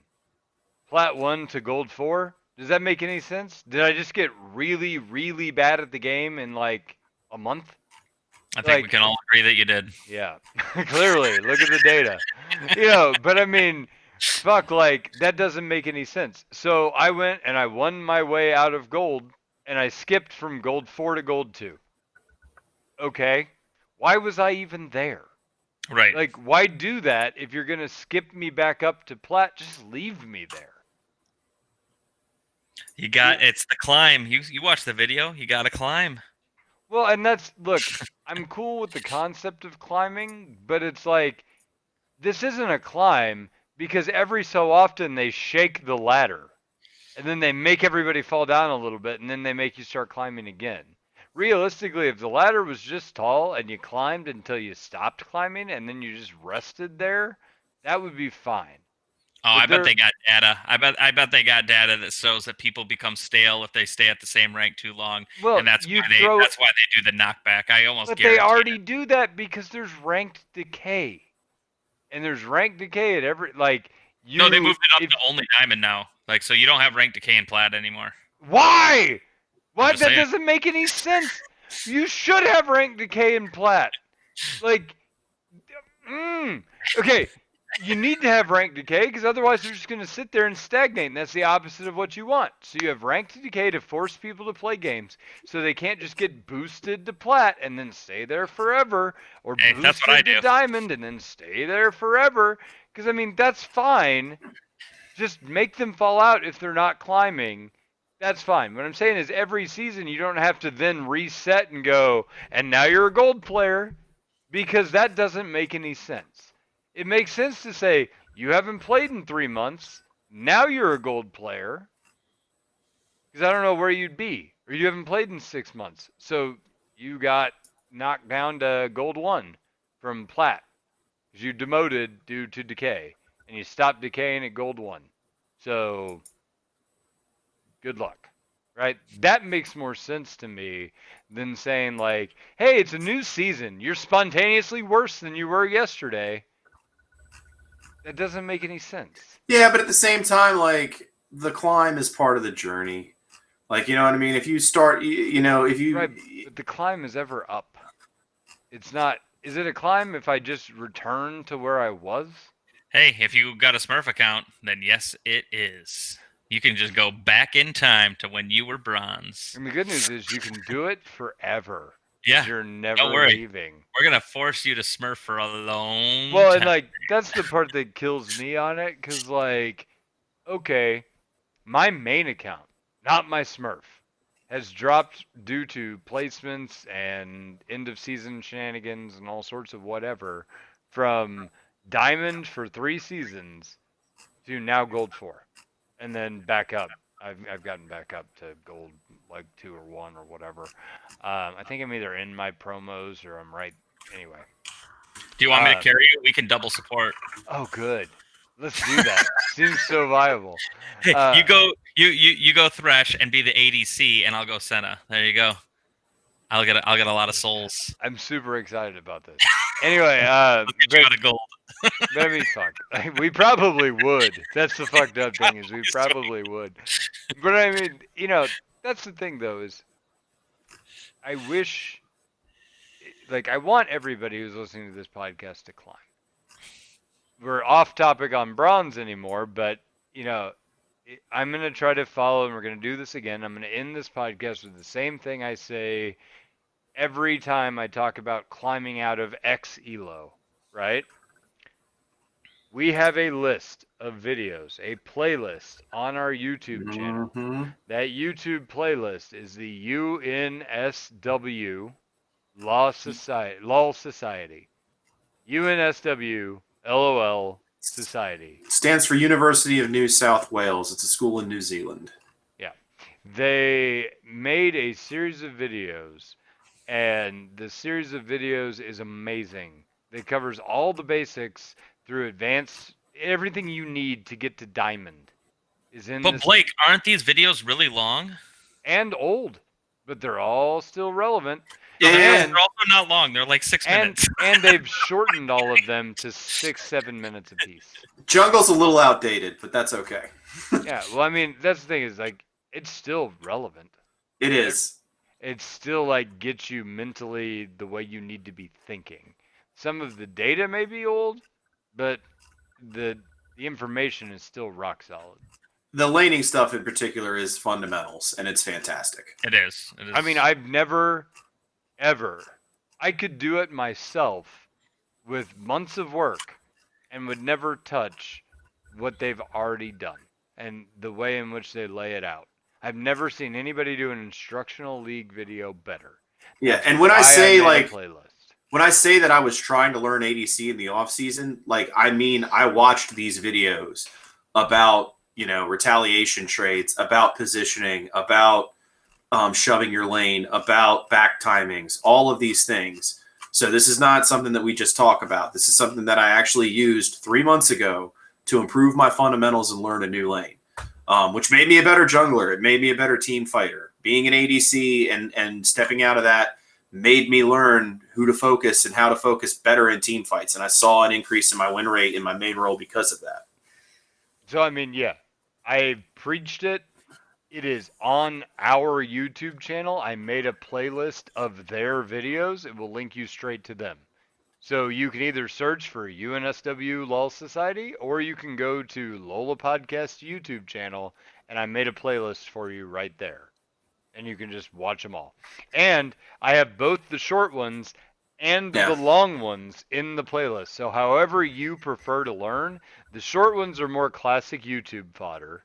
Plat 1 to gold 4? Does that make any sense? Did I just get really, really bad at the game in like a month? I think we can all agree that you did. Yeah, clearly. Look at the data. But I mean, fuck, like, that doesn't make any sense. So I went and I won my way out of gold, and I skipped from gold 4 to gold 2. Okay. Why was I even there? Right. Like, why do that if you're going to skip me back up to plat? Just leave me there. It's the climb. You watch the video, you got to climb. Well, and look, I'm cool with the concept of climbing, but it's like, this isn't a climb because every so often they shake the ladder and then they make everybody fall down a little bit and then they make you start climbing again. Realistically, if the ladder was just tall and you climbed until you stopped climbing and then you just rested there, that would be fine. Oh, I bet they got data. I bet they got data that shows that people become stale if they stay at the same rank too long, and that's why they do the knockback. I almost. But they already do that because there's ranked decay, and there's ranked decay at every No, they moved it up to only diamond now. Like, so you don't have ranked decay in plat anymore. Why? What? That doesn't make any sense. You should have ranked decay in plat. Okay. You need to have ranked decay because otherwise they're just going to sit there and stagnate, and that's the opposite of what you want. So you have ranked decay to force people to play games so they can't just get boosted to plat and then stay there forever, or boosted to diamond and then stay there forever. Because, I mean, that's fine. Just make them fall out if they're not climbing, That's fine. What I'm saying is every season you don't have to then reset and go, and now you're a gold player, because that doesn't make any sense. It makes sense to say, you haven't played in 3 months, now you're a gold player, because I don't know where you'd be, or you haven't played in 6 months. So you got knocked down to gold 1 from plat, because you demoted due to decay, and you stopped decaying at gold 1. So good luck. Right? That makes more sense to me than saying, like, hey, it's a new season. You're spontaneously worse than you were yesterday. That doesn't make any sense. Yeah, but at the same time, like, the climb is part of the journey. Like, you know what I mean? If you start, if you. Right, but the climb is ever up. It's not. Is it a climb if I just return to where I was? Hey, if you got a Smurf account, then yes, it is. You can just go back in time to when you were bronze. And the good news is you can do it forever. Yeah, You're never don't worry. leaving. We're gonna force you to Smurf for a long Well, time. and like that's the part that kills me on it, because like, okay, my main account, not my Smurf, has dropped due to placements and end of season shenanigans and all sorts of whatever, from diamond for 3 seasons to now gold 4, and then back up. I've gotten back up to gold like 2 or 1 or whatever. I think I'm either in my promos or I'm right. Anyway. Do you want me to carry you? We can double support. Oh, good. Let's do that. Seems so viable. You go Thresh and be the ADC, and I'll go Senna. There you go. I'll get a lot of souls. I'm super excited about this. Anyway, I'll get you out of gold. that'd be fucked. We probably would. That's the fucked up thing, is we probably would. But I mean, that's the thing though, is I wish, like, I want everybody who's listening to this podcast to climb. We're off topic on bronze anymore, but I'm gonna try to follow, and we're gonna do this again. I'm gonna end this podcast with the same thing I say every time I talk about climbing out of X Elo, right? We have a list of videos, a playlist on our YouTube channel. Mhm. That YouTube playlist is the UNSW Law Society, LOL Society. UNSW LOL Society. Stands for University of New South Wales. It's a school in New Zealand. Yeah. They made a series of videos, and the series of videos is amazing. It covers all the basics through advanced, everything you need to get to diamond is in But this, Blake, aren't these videos really long? and old, but they're all still relevant. Yeah, And They're also not long. They're like 6 minutes. and they've shortened all of them to 6-7 minutes apiece. Jungle's a little outdated, but that's okay. Yeah, well, I mean, that's the thing, is like, it's still relevant. It is. It still like gets you mentally the way you need to be thinking. Some of the data may be old, but the information is still rock solid. The laning stuff in particular is fundamentals, and it's fantastic. It is. I mean, I've never, ever, I could do it myself with months of work and would never touch what they've already done and the way in which they lay it out. I've never seen anybody do an instructional league video better. Yeah, That's and when I why say made a like playlist. when I say that I was trying to learn ADC in the off season, like I mean I watched these videos about retaliation trades, about positioning, about shoving your lane, about back timings, all of these things. So this is not something that we just talk about. This is something that I actually used 3 months ago to improve my fundamentals and learn a new lane, which made me a better jungler. It made me a better team fighter. Being an ADC and stepping out of that made me learn who to focus and how to focus better in team fights. And I saw an increase in my win rate in my main role because of that. So, I mean, yeah, I preached it. It is on our YouTube channel. I made a playlist of their videos. It will link you straight to them. So you can either search for UNSW LOL Society, or you can go to LOLA Podcast YouTube channel, and I made a playlist for you right there. And you can just watch them all. And I have both the short ones and the long ones in the playlist. So however you prefer to learn, the short ones are more classic YouTube fodder.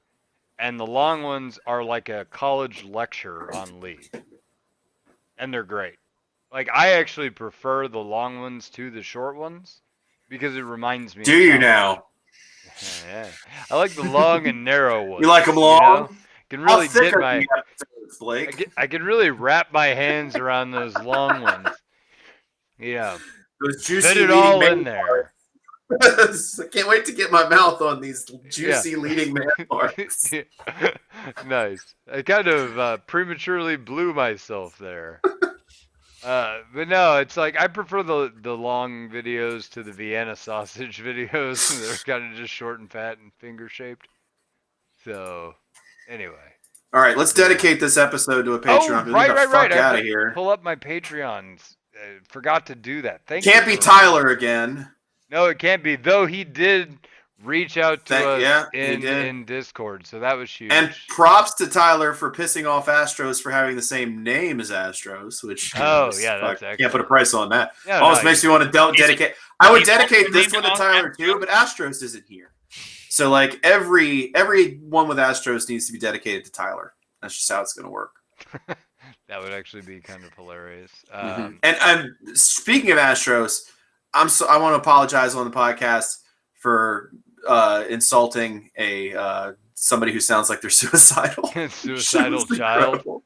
and the long ones are like a college lecture on League, and they're great. Like I actually prefer the long ones to the short ones because it reminds me. Do of you college. now? Yeah, I like the long and narrow ones. You like them You long? know? Can How really thick get are my. the episodes, Blake? I can really wrap my hands around those long ones. Yeah, Those fit juicy it leading all man in there. parts. I can't wait to get my mouth on these juicy Yeah. leading man parts. Nice. I kind of prematurely blew myself there. But no, it's like I prefer the long videos to the Vienna sausage videos. They're kind of just short and fat and finger shaped. So, anyway. All right, let's dedicate this episode to a Patreon. Oh, right. Fuck I out have of to here. pull up my Patreons. Forgot to do that. Thank you. Can't be for- Tyler again. No, it can't be. Though he did reach out to us Yeah, he in did. Discord, so that was huge. And props to Tyler for pissing off Astros for having the same name as Astros, which that's can't put a price on that. Yeah, Almost no, makes me want to dedicate. I would dedicate this one to Tyler too, but Astros isn't here, so like every one with Astros needs to be dedicated to Tyler. That's just how it's going to work. That would actually be kind of hilarious. And speaking of Astros, I want to apologize on the podcast for insulting somebody who sounds like they're suicidal. Suicidal child. Incredible.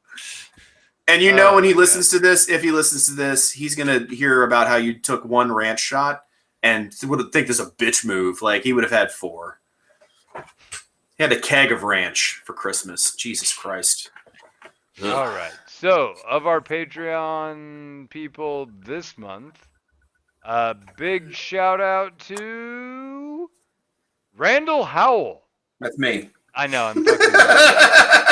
And when he listens to this, if he listens to this, he's gonna hear about how you took one ranch shot and would think this is a bitch move. Like he would have had 4. He had a keg of ranch for Christmas. Jesus Christ. Ugh. All right. So, of our Patreon people this month, a big shout out to Randall Howell. That's me. I know. I'm fucking with you.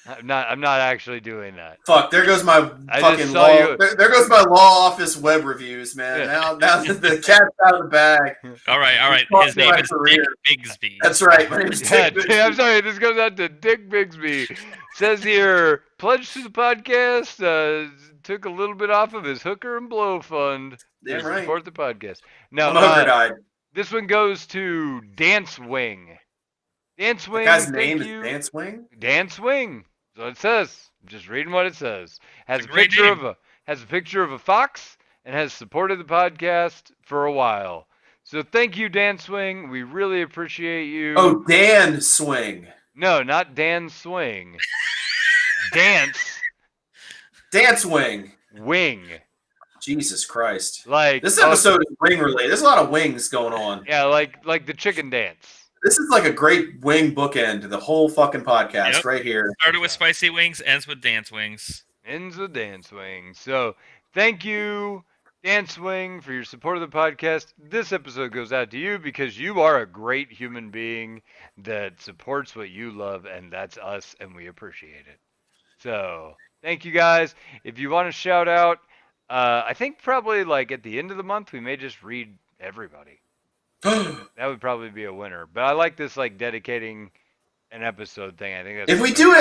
I'm not actually doing that. Fuck, there goes my fucking saw law. you- There goes my law office web reviews, man. Yeah. Now the cat's out of the bag. All right. Fuck His name my is career. Dick Bigsby. That's right. My name's Yeah, Dick Bigsby. I'm sorry. This goes out to Dick Bigsby. Says here, pledge to the podcast. Took a little bit off of his hooker and blow fund Damn to right. support the podcast. No, I'm a hooker died. this one goes to Dance Wing. Dance The Wing. guy's thank name you. is Dance Wing. Dance Wing. That's what it says. I'm just reading what it says. Has It's a a great picture name. of a picture of a fox and has supported the podcast for a while. So thank you, Dan Swing. We really appreciate you. Oh, Dan Swing. No, not Dan Swing. Dance Dance Wing. Wing. Jesus Christ. Like This episode is wing related. There's a lot of wings going on. Yeah, like the chicken dance. This is like a great wing bookend to the whole fucking podcast Yep. right here. Started with spicy wings, ends with dance wings. Ends with Dance Wing. So thank you, Dance Wing, for your support of the podcast. This episode goes out to you because you are a great human being that supports what you love, and that's us, and we appreciate it. So thank you guys. If you want to shout out, I think probably like at the end of the month we may just read everybody. That would probably be a winner. But I like this like dedicating an episode thing. I think that's If we do it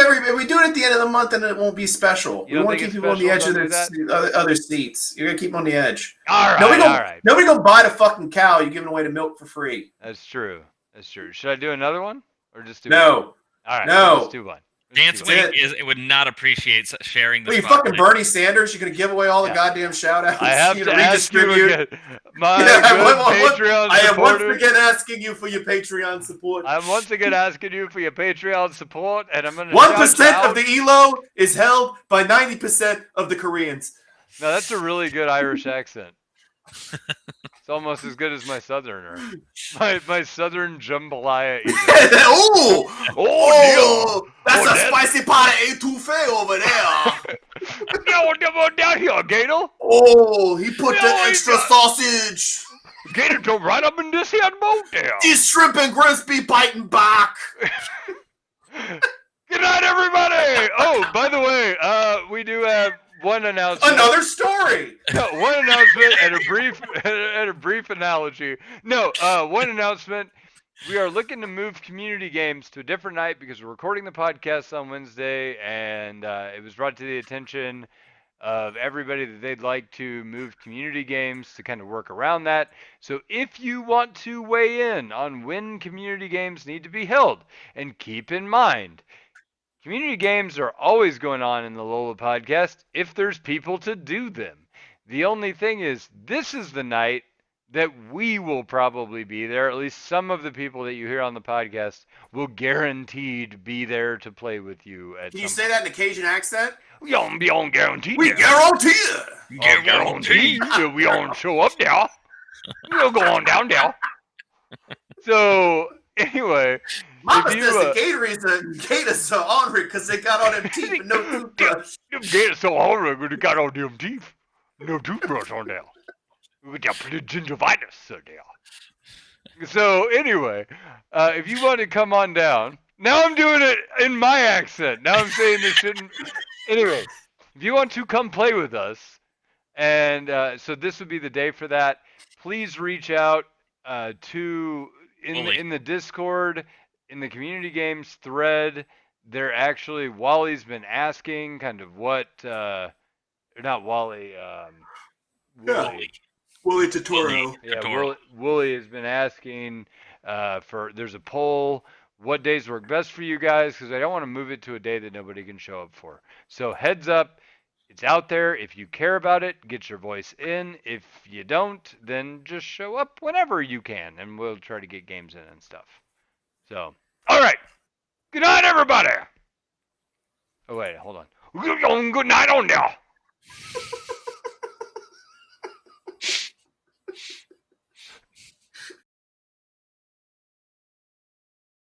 at the end of the month, then it won't be special. You We don't want to think keep it's people on the edge special? of Don't their other seats. You're gonna keep them on the edge. all right. Nobody All gonna, right. nobody gonna buy the fucking cow you're giving away the milk for free. That's true. That's true. Should I do another one or just do No. one? All right. No. Let's do one. Dance do one. wing would not appreciate sharing What this. are you fucking Bernie Sanders? You're gonna give away all the Yeah. goddamn shout outs? I have you to gonna ask you redistribute? again. My Yeah, good Patreon I am once supporters. again asking you for your Patreon support. I'm once again asking you for your Patreon support, and I'm gonna 1% shout of the ELO is held by 90% of the Koreans. No, that's a really good Irish accent. It's almost as good as my southerner. My southern jambalaya eater. Oh, Oh, that's Oh, a that's- spicy pot of etouffee over there. No, come down here, Gator. Oh, he put No, the he extra got- sausage. Gator, go right up in this here boat there. These shrimp and grits be biting back. Good night, everybody. Oh, by the way, we do have one announcement. Another story. No, one announcement and a brief analogy. No, one announcement. We are looking to move community games to a different night because we're recording the podcast on Wednesday, and it was brought to the attention of everybody that they'd like to move community games to kind of work around that. So if you want to weigh in on when community games need to be held, and keep in mind, community games are always going on in the Lola podcast if there's people to do them. The only thing is, this is the night that we will probably be there. At least some of the people that you hear on the podcast will guaranteed be there to play with you at Can you some say that in a Cajun accent? We don't be on guaranteed. We there. guarantee it. Guarantee that we don't show up there. We'll go on down there. So anyway, Mama if you, says the Gators are ornery because they got all them teeth and no toothbrush. them gators so hungry when they got all them teeth, no toothbrush on there. We got pretty gingivitis there. So anyway, if you want to come on down, now I'm doing it in my accent. Now I'm saying this shouldn't. Anyway, if you want to come play with us, and so this would be the day for that. Please reach out to in the Discord, in the community games thread. They're actually Wally's been asking kind of what, not Wally, Wooly. Wooly Totoro. Yeah, Wooly has been asking for. There's a poll. What days work best for you guys? Because I don't want to move it to a day that nobody can show up for. So heads up, it's out there. If you care about it, get your voice in. If you don't, then just show up whenever you can, and we'll try to get games in and stuff. So, all right. Good night, everybody. Oh wait, hold on. Good night on there.